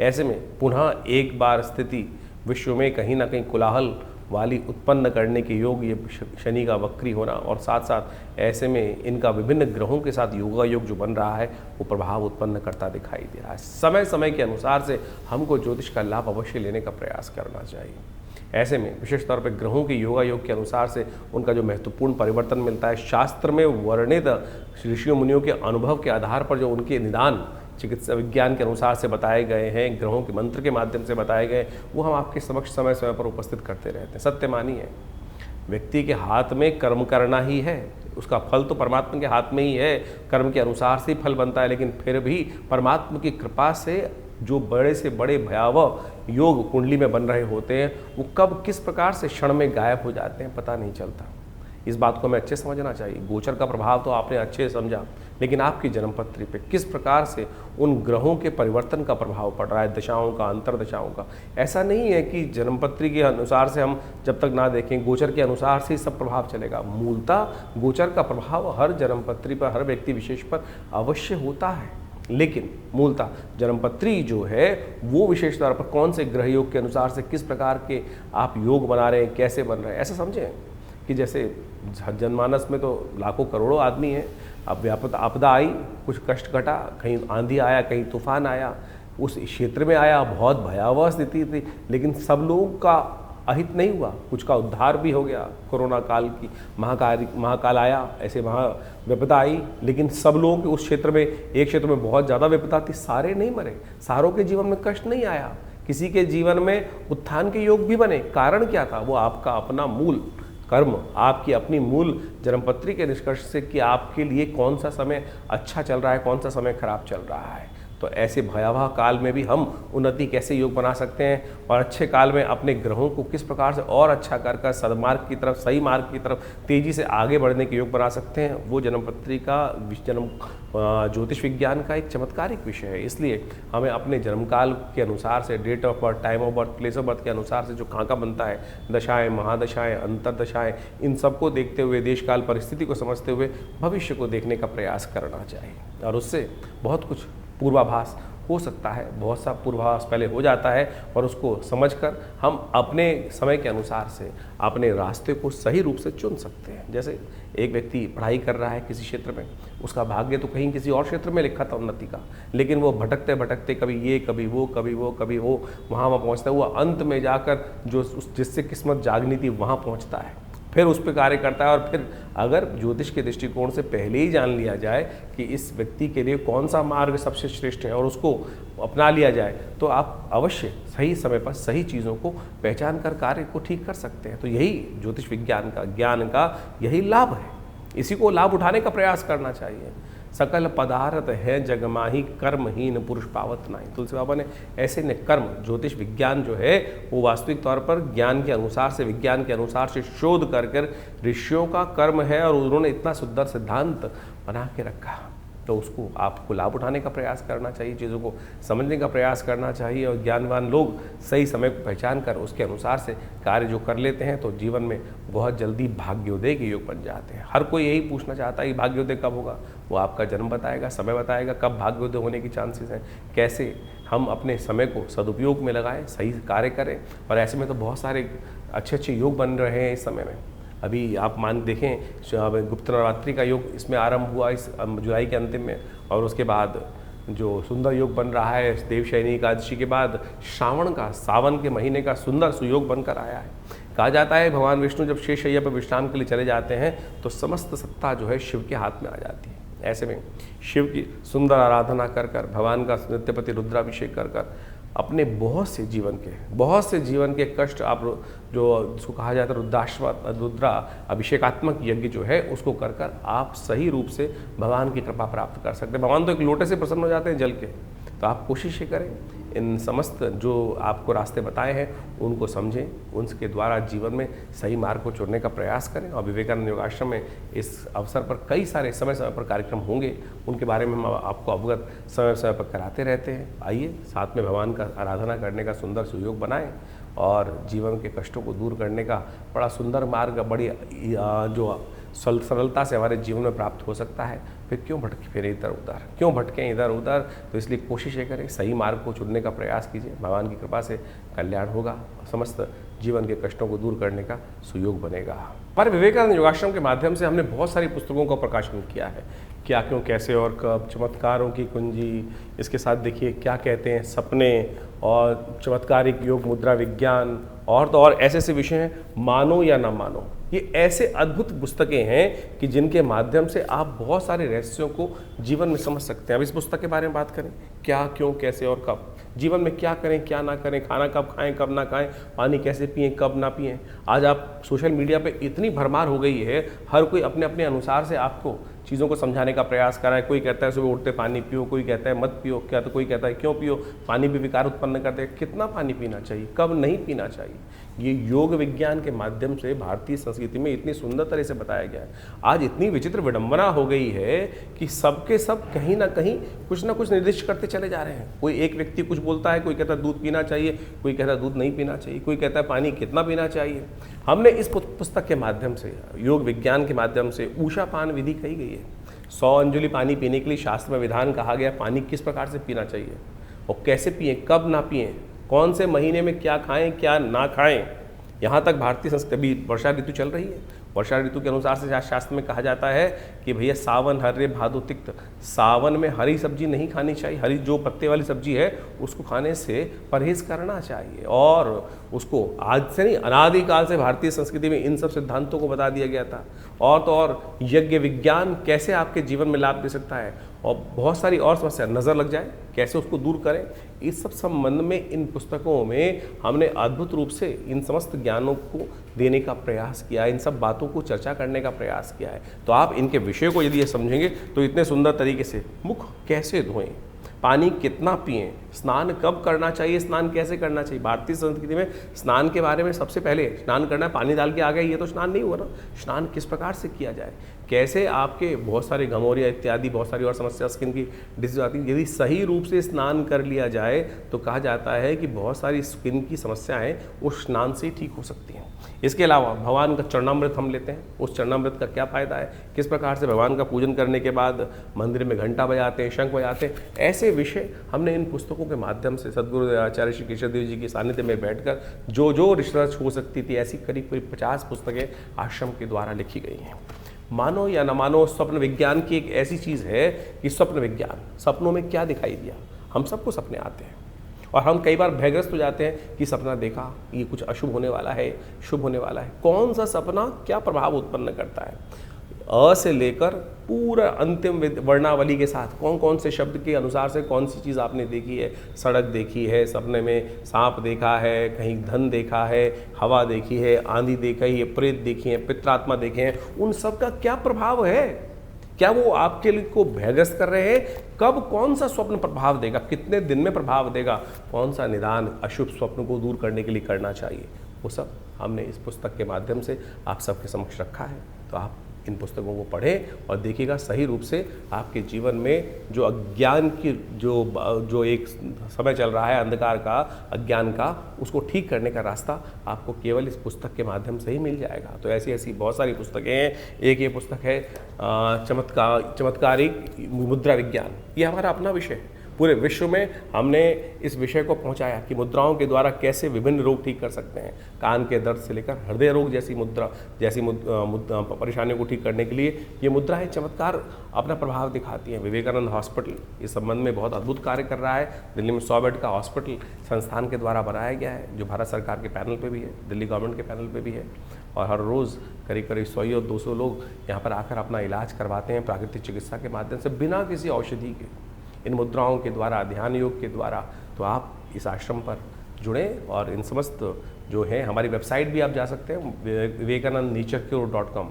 ऐसे में पुनः एक बार स्थिति विश्व में कहीं ना कहीं कोलाहल वाली उत्पन्न करने के योग, ये शनि का वक्री होना और साथ साथ ऐसे में इनका विभिन्न ग्रहों के साथ योगा योग जो बन रहा है वो प्रभाव उत्पन्न करता दिखाई दे रहा है। समय समय के अनुसार से हमको ज्योतिष का लाभ अवश्य लेने का प्रयास करना चाहिए। ऐसे में विशेष तौर पर ग्रहों के योगा योग के अनुसार से उनका जो महत्वपूर्ण परिवर्तन मिलता है, शास्त्र में वर्णित ऋषियों मुनियों के अनुभव के आधार पर जो उनके निदान चिकित्सा विज्ञान के अनुसार से बताए गए हैं, ग्रहों के मंत्र के माध्यम से बताए गए, वो हम आपके समक्ष समय समय पर उपस्थित करते रहते हैं। सत्य मानिए, व्यक्ति के हाथ में कर्म करना ही है, उसका फल तो परमात्मा के हाथ में ही है, कर्म के अनुसार से फल बनता है। लेकिन फिर भी परमात्मा की कृपा से जो बड़े से बड़े भयावह योग कुंडली में बन रहे होते हैं वो कब किस प्रकार से क्षण में गायब हो जाते हैं पता नहीं चलता। इस बात को हमें अच्छे समझना चाहिए। गोचर का प्रभाव तो आपने अच्छे समझा, लेकिन आपकी जन्मपत्री पे किस प्रकार से उन ग्रहों के परिवर्तन का प्रभाव पड़ रहा है, दशाओं का, अंतरदशाओं का। ऐसा नहीं है कि जन्मपत्री के अनुसार से हम जब तक ना देखें गोचर के अनुसार से सब प्रभाव चलेगा। मूलतः गोचर का प्रभाव हर जन्मपत्री पर, हर व्यक्ति विशेष पर अवश्य होता है, लेकिन मूलतः जन्मपत्री जो है वो विशेष तौर पर कौन से ग्रह योग के अनुसार से किस प्रकार के आप योग बना रहे हैं, कैसे बन रहे हैं। ऐसा समझें कि जैसे जनमानस में तो लाखों करोड़ों आदमी हैं, अब व्यापक आपदा आई, कुछ कष्ट घटा, कहीं आंधी आया, कहीं तूफान आया, उस क्षेत्र में आया, बहुत भयावह स्थिति थी, लेकिन सब लोगों का अहित नहीं हुआ, कुछ का उद्धार भी हो गया। कोरोना काल की महाकाल आया, ऐसे महा विपदा आई, लेकिन सब लोगों के उस क्षेत्र में, एक क्षेत्र में बहुत ज़्यादा विपदा थी, सारे नहीं मरे, सारों के जीवन में कष्ट नहीं आया, किसी के जीवन में उत्थान के योग भी बने। कारण क्या था? वो आपका अपना मूल कर्म, आपकी अपनी मूल जन्मपत्री के निष्कर्ष से कि आपके लिए कौन सा समय अच्छा चल रहा है, कौन सा समय खराब चल रहा है। तो ऐसे भयावह काल में भी हम उन्नति कैसे योग बना सकते हैं और अच्छे काल में अपने ग्रहों को किस प्रकार से और अच्छा कर सदमार्ग की तरफ, सही मार्ग की तरफ तेजी से आगे बढ़ने के योग बना सकते हैं, वो जन्मपत्री का जन्म ज्योतिष विज्ञान का एक चमत्कारिक विषय है। इसलिए हमें अपने जन्मकाल के अनुसार से, date of birth, time of birth, place of birth के अनुसार से जो खाका बनता है, दशाएं, महादशाएं, अंतरदशाएं, इन सबको देखते हुए, देशकाल परिस्थिति को समझते हुए भविष्य को देखने का प्रयास करना चाहिए और उससे बहुत कुछ पूर्वाभास हो सकता है, बहुत सा पूर्वाभास पहले हो जाता है और उसको समझकर हम अपने समय के अनुसार से अपने रास्ते को सही रूप से चुन सकते हैं। जैसे एक व्यक्ति पढ़ाई कर रहा है किसी क्षेत्र में, उसका भाग्य तो कहीं किसी और क्षेत्र में लिखा था उन्नति का, लेकिन वो भटकते भटकते कभी ये कभी वो वहाँ पहुँचता है, वो अंत में जाकर जो जिससे किस्मत जागनी थी वहाँ पहुँचता है, फिर उस पर कार्य करता है। और फिर अगर ज्योतिष के दृष्टिकोण से पहले ही जान लिया जाए कि इस व्यक्ति के लिए कौन सा मार्ग सबसे श्रेष्ठ है और उसको अपना लिया जाए, तो आप अवश्य सही समय पर सही चीज़ों को पहचान कर कार्य को ठीक कर सकते हैं। तो यही ज्योतिष विज्ञान का, ज्ञान का यही लाभ है, इसी को लाभ उठाने का प्रयास करना चाहिए। सकल पदार्थ है जगमाही, कर्महीन पुरुष पावत नहीं। तुलसी बाबा ने ऐसे ने कर्म, ज्योतिष विज्ञान जो है वो वास्तविक तौर पर ज्ञान के अनुसार से, विज्ञान के अनुसार से शोध कर ऋषियों का कर्म है और उन्होंने इतना सुंदर सिद्धांत बना के रखा, तो उसको आपको लाभ उठाने का प्रयास करना चाहिए, चीज़ों को समझने का प्रयास करना चाहिए और ज्ञानवान लोग सही समय को पहचान कर उसके अनुसार से कार्य जो कर लेते हैं तो जीवन में बहुत जल्दी भाग्योदय के योग बन जाते हैं। हर कोई यही पूछना चाहता है कि भाग्योदय कब होगा, वो आपका जन्म बताएगा, समय बताएगा कब भाग्योदय होने की चांसेस हैं, कैसे हम अपने समय को सदुपयोग में लगाएं, सही कार्य करें। और ऐसे में तो बहुत सारे अच्छे अच्छे योग बन रहे हैं इस समय में। अभी आप मान देखें गुप्त नवरात्रि का योग इसमें आरंभ हुआ इस जुलाई के अंतिम में, और उसके बाद जो सुंदर योग बन रहा है देवशयनी एकादशी के बाद श्रावण का, सावन के महीने का सुंदर सुयोग बनकर आया है। कहा जाता है भगवान विष्णु जब शेषशय्या पर विश्राम के लिए चले जाते हैं तो समस्त सत्ता जो है शिव के हाथ में आ जाती है। ऐसे में शिव की सुंदर आराधना कर भगवान का नित्यपति रुद्राभिषेक कर अपने बहुत से जीवन के कष्ट आप जो जिसको कहा जाता है रुद्रा अभिषेकात्मक यज्ञ जो है उसको कर आप सही रूप से भगवान की कृपा प्राप्त कर सकते हैं। भगवान तो एक लोटे से प्रसन्न हो जाते हैं जल के। तो आप कोशिश ये करें, इन समस्त जो आपको रास्ते बताए हैं उनको समझें, उनके द्वारा जीवन में सही मार्ग को चुनने का प्रयास करें। और विवेकानंद योगाश्रम में इस अवसर पर कई सारे समय समय पर कार्यक्रम होंगे, उनके बारे में हम आपको अवगत समय समय पर कराते रहते हैं। आइए साथ में भगवान का आराधना करने का सुंदर सुयोग बनाएं और जीवन के कष्टों को दूर करने का बड़ा सुंदर मार्ग, बड़ी जो सरलता से हमारे जीवन में प्राप्त हो सकता है। फिर क्यों भटकें इधर उधर। तो इसलिए कोशिश ये करें, सही मार्ग को चुनने का प्रयास कीजिए, भगवान की कृपा से कल्याण होगा, समस्त जीवन के कष्टों को दूर करने का सुयोग बनेगा। पर विवेकानंद योगाश्रम के माध्यम से हमने बहुत सारी पुस्तकों का प्रकाशन किया है, क्या क्यों कैसे और कब, चमत्कारों की कुंजी, इसके साथ देखिए क्या कहते हैं सपने, और चमत्कारिक योग मुद्रा विज्ञान, और तो और ऐसे ऐसे विषय हैं, मानो या ना मानो। ये ऐसे अद्भुत पुस्तकें हैं कि जिनके माध्यम से आप बहुत सारे रहस्यों को जीवन में समझ सकते हैं। अब इस पुस्तक के बारे में बात करें, क्या क्यों कैसे और कब, जीवन में क्या करें क्या ना करें, खाना कब खाएं कब ना खाएं, पानी कैसे पिएं कब ना पिएं। आज आप सोशल मीडिया पे इतनी भरमार हो गई है, हर कोई अपने अपने अनुसार से आपको चीज़ों को समझाने का प्रयास कर रहा है। कोई कहता है सुबह उठते पानी पियो, कोई कहता है मत पियो, क्या तो कोई कहता है क्यों पियो, पानी भी विकार उत्पन्न करते हैं। कितना पानी पीना चाहिए, कब नहीं पीना चाहिए, ये योग विज्ञान के माध्यम से भारतीय संस्कृति में इतनी सुंदर तरह से बताया गया है। आज इतनी विचित्र विडंबना हो गई है कि सबके सब कहीं ना कहीं कुछ ना कुछ निर्दिष्ट करते चले जा रहे हैं। कोई एक व्यक्ति कुछ बोलता है, कोई कहता है दूध पीना चाहिए, कोई कहता है दूध नहीं पीना चाहिए, कोई कहता है पानी कितना पीना चाहिए। हमने इस पुस्तक के माध्यम से, योग विज्ञान के माध्यम से ऊषा पान विधि कही गई है। 100 अंजुलि पानी पीने के लिए शास्त्र में विधान कहा गया, पानी किस प्रकार से पीना चाहिए और कैसे पिएं, कब ना पिएं, कौन से महीने में क्या खाएं क्या ना खाएं। यहाँ तक भारतीय संस्कृति, अभी वर्षा ऋतु चल रही है, वर्षा ऋतु के अनुसार से शास्त्र में कहा जाता है कि भैया सावन हर्रे भादो तिक्त, सावन में हरी सब्जी नहीं खानी चाहिए, हरी जो पत्ते वाली सब्जी है उसको खाने से परहेज करना चाहिए। और उसको आज से नहीं, अनादिकाल से भारतीय संस्कृति में इन सब सिद्धांतों को बता दिया गया था। और तो और यज्ञ विज्ञान कैसे आपके जीवन में लाभ दे सकता है और बहुत सारी और समस्या नज़र लग जाए कैसे उसको दूर करें, इस सब संबंध में इन पुस्तकों में हमने अद्भुत रूप से इन समस्त ज्ञानों को देने का प्रयास किया है, इन सब बातों को चर्चा करने का प्रयास किया है। तो आप इनके विषय को यदि ये समझेंगे तो इतने सुंदर तरीके से मुख कैसे धोएं, पानी कितना पिएं, स्नान कब करना चाहिए, स्नान कैसे करना चाहिए। भारतीय संस्कृति में स्नान के बारे में सबसे पहले स्नान करना है, पानी डाल के आ गए, ये तो स्नान नहीं हुआ ना। स्नान किस प्रकार से किया जाए, कैसे आपके बहुत सारे घमौरिया इत्यादि बहुत सारी और समस्या स्किन की डिजीज आती है, यदि सही रूप से स्नान कर लिया जाए तो कहा जाता है कि बहुत सारी स्किन की समस्याएं उस स्नान से ठीक हो सकती हैं। इसके अलावा भगवान का चरणामृत हम लेते हैं, उस चरणामृत का क्या फ़ायदा है, किस प्रकार से भगवान का पूजन करने के बाद मंदिर में घंटा बजाते हैं, शंख बजाते हैं, ऐसे विषय हमने इन पुस्तकों के माध्यम से सद्गुरु आचार्य श्री केशव देव जी के सानिध्य में बैठकर जो रिसर्च हो सकती थी, ऐसी करीब करीब 50 पुस्तकें आश्रम के द्वारा लिखी गई हैं। मानो या न मानो, स्वप्न विज्ञान की एक ऐसी चीज़ है कि स्वप्न विज्ञान, सपनों में क्या दिखाई दिया, हम सबको सपने आते हैं और हम कई बार भयग्रस्त हो जाते हैं कि सपना देखा, ये कुछ अशुभ होने वाला है, शुभ होने वाला है। कौन सा सपना क्या प्रभाव उत्पन्न करता है, अ से लेकर पूरा अंतिम वर्णावली के साथ कौन कौन से शब्द के अनुसार से कौन सी चीज़ आपने देखी है, सड़क देखी है, सपने में सांप देखा है, कहीं धन देखा है, हवा देखी है, आंधी देखी है, प्रेत देखी है, पित्रात्मा देखे हैं, उन सब का क्या प्रभाव है, क्या वो आपके लिए को भयग्रस्त कर रहे हैं, कब कौन सा स्वप्न प्रभाव देगा, कितने दिन में प्रभाव देगा, कौन सा निदान अशुभ स्वप्न को दूर करने के लिए करना चाहिए, वो सब हमने इस पुस्तक के माध्यम से आप सबके समक्ष रखा है। तो आप इन पुस्तकों को पढ़ें और देखिएगा सही रूप से आपके जीवन में जो अज्ञान की जो एक समय चल रहा है अंधकार का, अज्ञान का, उसको ठीक करने का रास्ता आपको केवल इस पुस्तक के माध्यम से ही मिल जाएगा। तो ऐसी ऐसी बहुत सारी पुस्तकें हैं। एक ये पुस्तक है चमत्कारिक मुद्रा विज्ञान, ये हमारा अपना विषय है। पूरे विश्व में हमने इस विषय को पहुंचाया कि मुद्राओं के द्वारा कैसे विभिन्न रोग ठीक कर सकते हैं, कान के दर्द से लेकर हृदय रोग जैसी परेशानियों को ठीक करने के लिए ये मुद्राएं चमत्कार अपना प्रभाव दिखाती हैं। विवेकानंद हॉस्पिटल इस संबंध में बहुत अद्भुत कार्य कर रहा है। दिल्ली में 100 बेड का हॉस्पिटल संस्थान के द्वारा बनाया गया है, जो भारत सरकार के पैनल पर भी है, दिल्ली गवर्नमेंट के पैनल पर भी है, और हर रोज़ करीब करीब 100 और 200 लोग यहाँ पर आकर अपना इलाज करवाते हैं प्राकृतिक चिकित्सा के माध्यम से, बिना किसी औषधि के, इन मुद्राओं के द्वारा, ध्यान योग के द्वारा। तो आप इस आश्रम पर जुड़ें और इन समस्त जो है, हमारी वेबसाइट भी आप जा सकते हैं vivekanandnaturecure.com,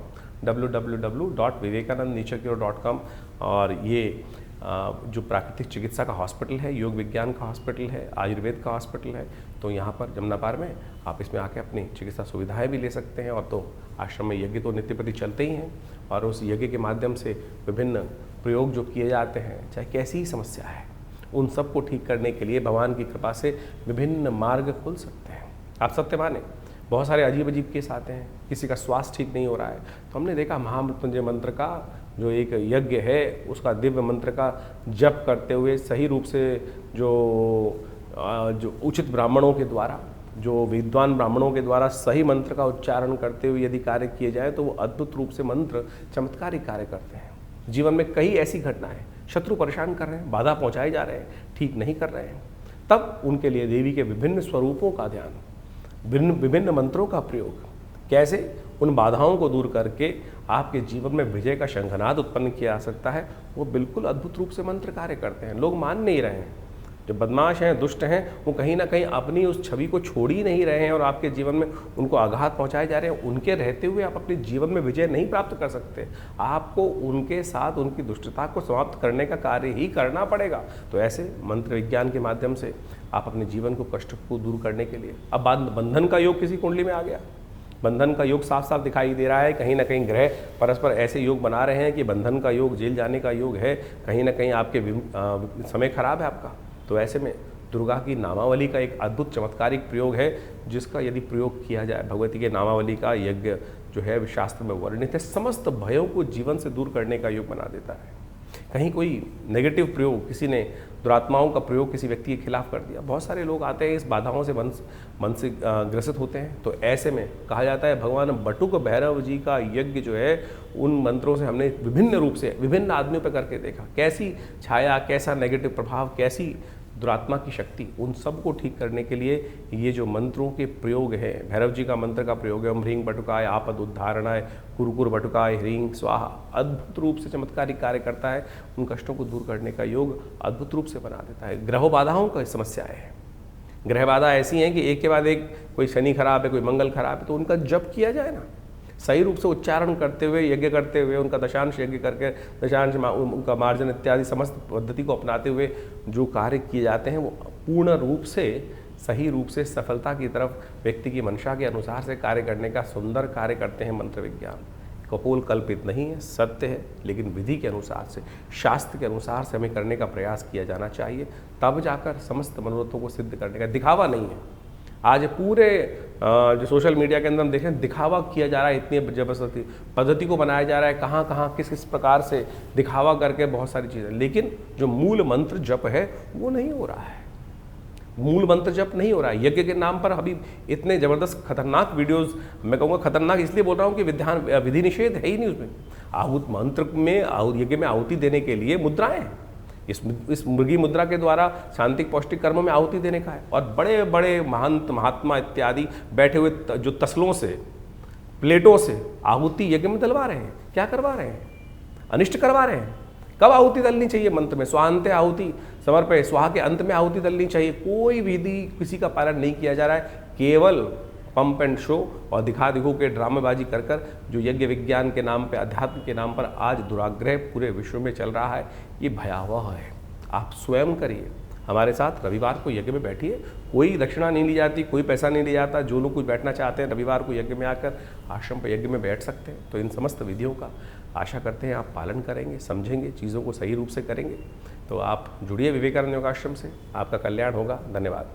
www.vivekanandnaturecure.com। और ये जो प्राकृतिक चिकित्सा का हॉस्पिटल है, योग विज्ञान का हॉस्पिटल है, आयुर्वेद का हॉस्पिटल है, तो यहाँ पर जमुना पार में आप इसमें आके अपनी चिकित्सा सुविधाएं भी ले सकते हैं। और तो आश्रम में यज्ञ तो नित्य प्रति चलते ही हैं, और उस यज्ञ के माध्यम से विभिन्न प्रयोग जो किए जाते हैं, चाहे कैसी ही समस्या है, उन सब को ठीक करने के लिए भगवान की कृपा से विभिन्न मार्ग खुल सकते हैं। आप सत्य माने, बहुत सारे अजीब अजीब केस आते हैं, किसी का स्वास्थ्य ठीक नहीं हो रहा है, तो हमने देखा महामृत्युंजय मंत्र का जो एक यज्ञ है, उसका दिव्य मंत्र का जप करते हुए सही रूप से जो उचित ब्राह्मणों के द्वारा, जो विद्वान ब्राह्मणों के द्वारा सही मंत्र का उच्चारण करते हुए यदि कार्य किए जाए तो वो अद्भुत रूप से मंत्र चमत्कारिक कार्य करते हैं। जीवन में कई ऐसी घटनाएं, शत्रु परेशान कर रहे हैं, बाधा पहुंचाए जा रहे हैं, ठीक नहीं कर रहे हैं, तब उनके लिए देवी के विभिन्न स्वरूपों का ध्यान, विभिन्न मंत्रों का प्रयोग, कैसे उन बाधाओं को दूर करके आपके जीवन में विजय का शंखनाद उत्पन्न किया जा सकता है, वो बिल्कुल अद्भुत रूप से मंत्र कार्य करते हैं। लोग मान नहीं रहे हैं, जो बदमाश हैं, दुष्ट हैं, वो कहीं ना कहीं अपनी उस छवि को छोड़ ही नहीं रहे हैं और आपके जीवन में उनको आघात पहुंचाए जा रहे हैं। उनके रहते हुए आप अपने जीवन में विजय नहीं प्राप्त कर सकते, आपको उनके साथ उनकी दुष्टता को समाप्त करने का कार्य ही करना पड़ेगा। तो ऐसे मंत्र विज्ञान के माध्यम से आप अपने जीवन को, कष्ट को दूर करने के लिए, अब बात बंधन का योग किसी कुंडली में आ गया, बंधन का योग साफ साफ दिखाई दे रहा है, कहीं ना कहीं ग्रह परस्पर ऐसे योग बना रहे हैं कि बंधन का योग, जेल जाने का योग है, कहीं ना कहीं आपके समय खराब है आपका। तो ऐसे में दुर्गा की नामावली का एक अद्भुत चमत्कारिक प्रयोग है, जिसका यदि प्रयोग किया जाए, भगवती के नामावली का यज्ञ जो है शास्त्र में वर्णित है, समस्त भयों को जीवन से दूर करने का योग बना देता है। कहीं कोई नेगेटिव प्रयोग, किसी ने दुरात्माओं का प्रयोग किसी व्यक्ति के खिलाफ कर दिया, बहुत सारे लोग आते हैं इस बाधाओं से मन से ग्रसित होते हैं। तो ऐसे में कहा जाता है भगवान बटुक भैरव जी का यज्ञ जो है, उन मंत्रों से हमने विभिन्न रूप से विभिन्न आदमियों पर करके देखा, कैसी छाया, कैसा नेगेटिव प्रभाव, कैसी दुरात्मा की शक्ति, उन सब को ठीक करने के लिए ये जो मंत्रों के प्रयोग है, भैरव जी का मंत्र का प्रयोग है, ओम ह्रीं बटुकाय आपद उद्धारणाय कुरकुर बटुकाय ह्रीं स्वाहा, अद्भुत रूप से चमत्कारिक कार्य करता है। उन कष्टों को दूर करने का योग अद्भुत रूप से बना देता है। ग्रह बाधाओं का समस्याएं है, ग्रह बाधा ऐसी हैं कि एक के बाद एक, कोई शनि खराब है, कोई मंगल खराब है, तो उनका जप किया जाए ना, सही रूप से उच्चारण करते हुए, यज्ञ करते हुए, उनका दशांश यज्ञ करके उनका मार्जन इत्यादि समस्त पद्धति को अपनाते हुए जो कार्य किए जाते हैं वो पूर्ण रूप से सही रूप से सफलता की तरफ व्यक्ति की मंशा के अनुसार से कार्य करने का सुंदर कार्य करते हैं। मंत्र विज्ञान कपोल कल्पित नहीं है, सत्य है, लेकिन विधि के अनुसार से, शास्त्र के अनुसार से हमें करने का प्रयास किया जाना चाहिए, तब जाकर समस्त मनोरथों को सिद्ध करने का। दिखावा नहीं है। आज पूरे जो सोशल मीडिया के अंदर हम देखें, दिखावा किया जा रहा है, इतनी जबरदस्ती पद्धति को बनाया जा रहा है, कहाँ कहाँ किस किस प्रकार से दिखावा करके बहुत सारी चीज़ें, लेकिन जो मूल मंत्र जप है वो नहीं हो रहा है। मूल मंत्र जप नहीं हो रहा है। यज्ञ के नाम पर अभी इतने ज़बरदस्त खतरनाक वीडियोस, मैं कहूँगा खतरनाक इसलिए बोल रहा हूँ कि विधि निषेध है ही नहीं उसमें। आहुत मंत्र में यज्ञ में आहुति देने के लिए मुद्राएं हैं। इस मृगी मुद्रा के द्वारा शांतिक पौष्टिक कर्मों में आहुति देने का है। और बड़े बड़े महंत महात्मा इत्यादि बैठे हुए जो तसलों से, प्लेटों से आहुति यज्ञ में डलवा रहे हैं। क्या करवा रहे हैं? अनिष्ट करवा रहे हैं। कब आहुति डलनी चाहिए? मंत्र में स्वांते आहुति समर्पय, स्वाहा के अंत में आहुति डलनी चाहिए। कोई विधि किसी का पालन नहीं किया जा रहा है, केवल पंप एंड शो और दिखा दिखो के ड्रामेबाजी कर कर जो यज्ञ विज्ञान के नाम पे, अध्यात्म के नाम पर आज दुराग्रह पूरे विश्व में चल रहा है, ये भयावह है। आप स्वयं करिए, हमारे साथ रविवार को यज्ञ में बैठिए। कोई दक्षिणा नहीं ली जाती, कोई पैसा नहीं लिया जाता। जो लोग कुछ बैठना चाहते हैं रविवार को यज्ञ में आकर आश्रम पर यज्ञ में बैठ सकते हैं। तो इन समस्त विधियों का आशा करते हैं आप पालन करेंगे, समझेंगे, चीज़ों को सही रूप से करेंगे। तो आप जुड़िए विवेकानंद योगाश्रम से, आपका कल्याण होगा। धन्यवाद।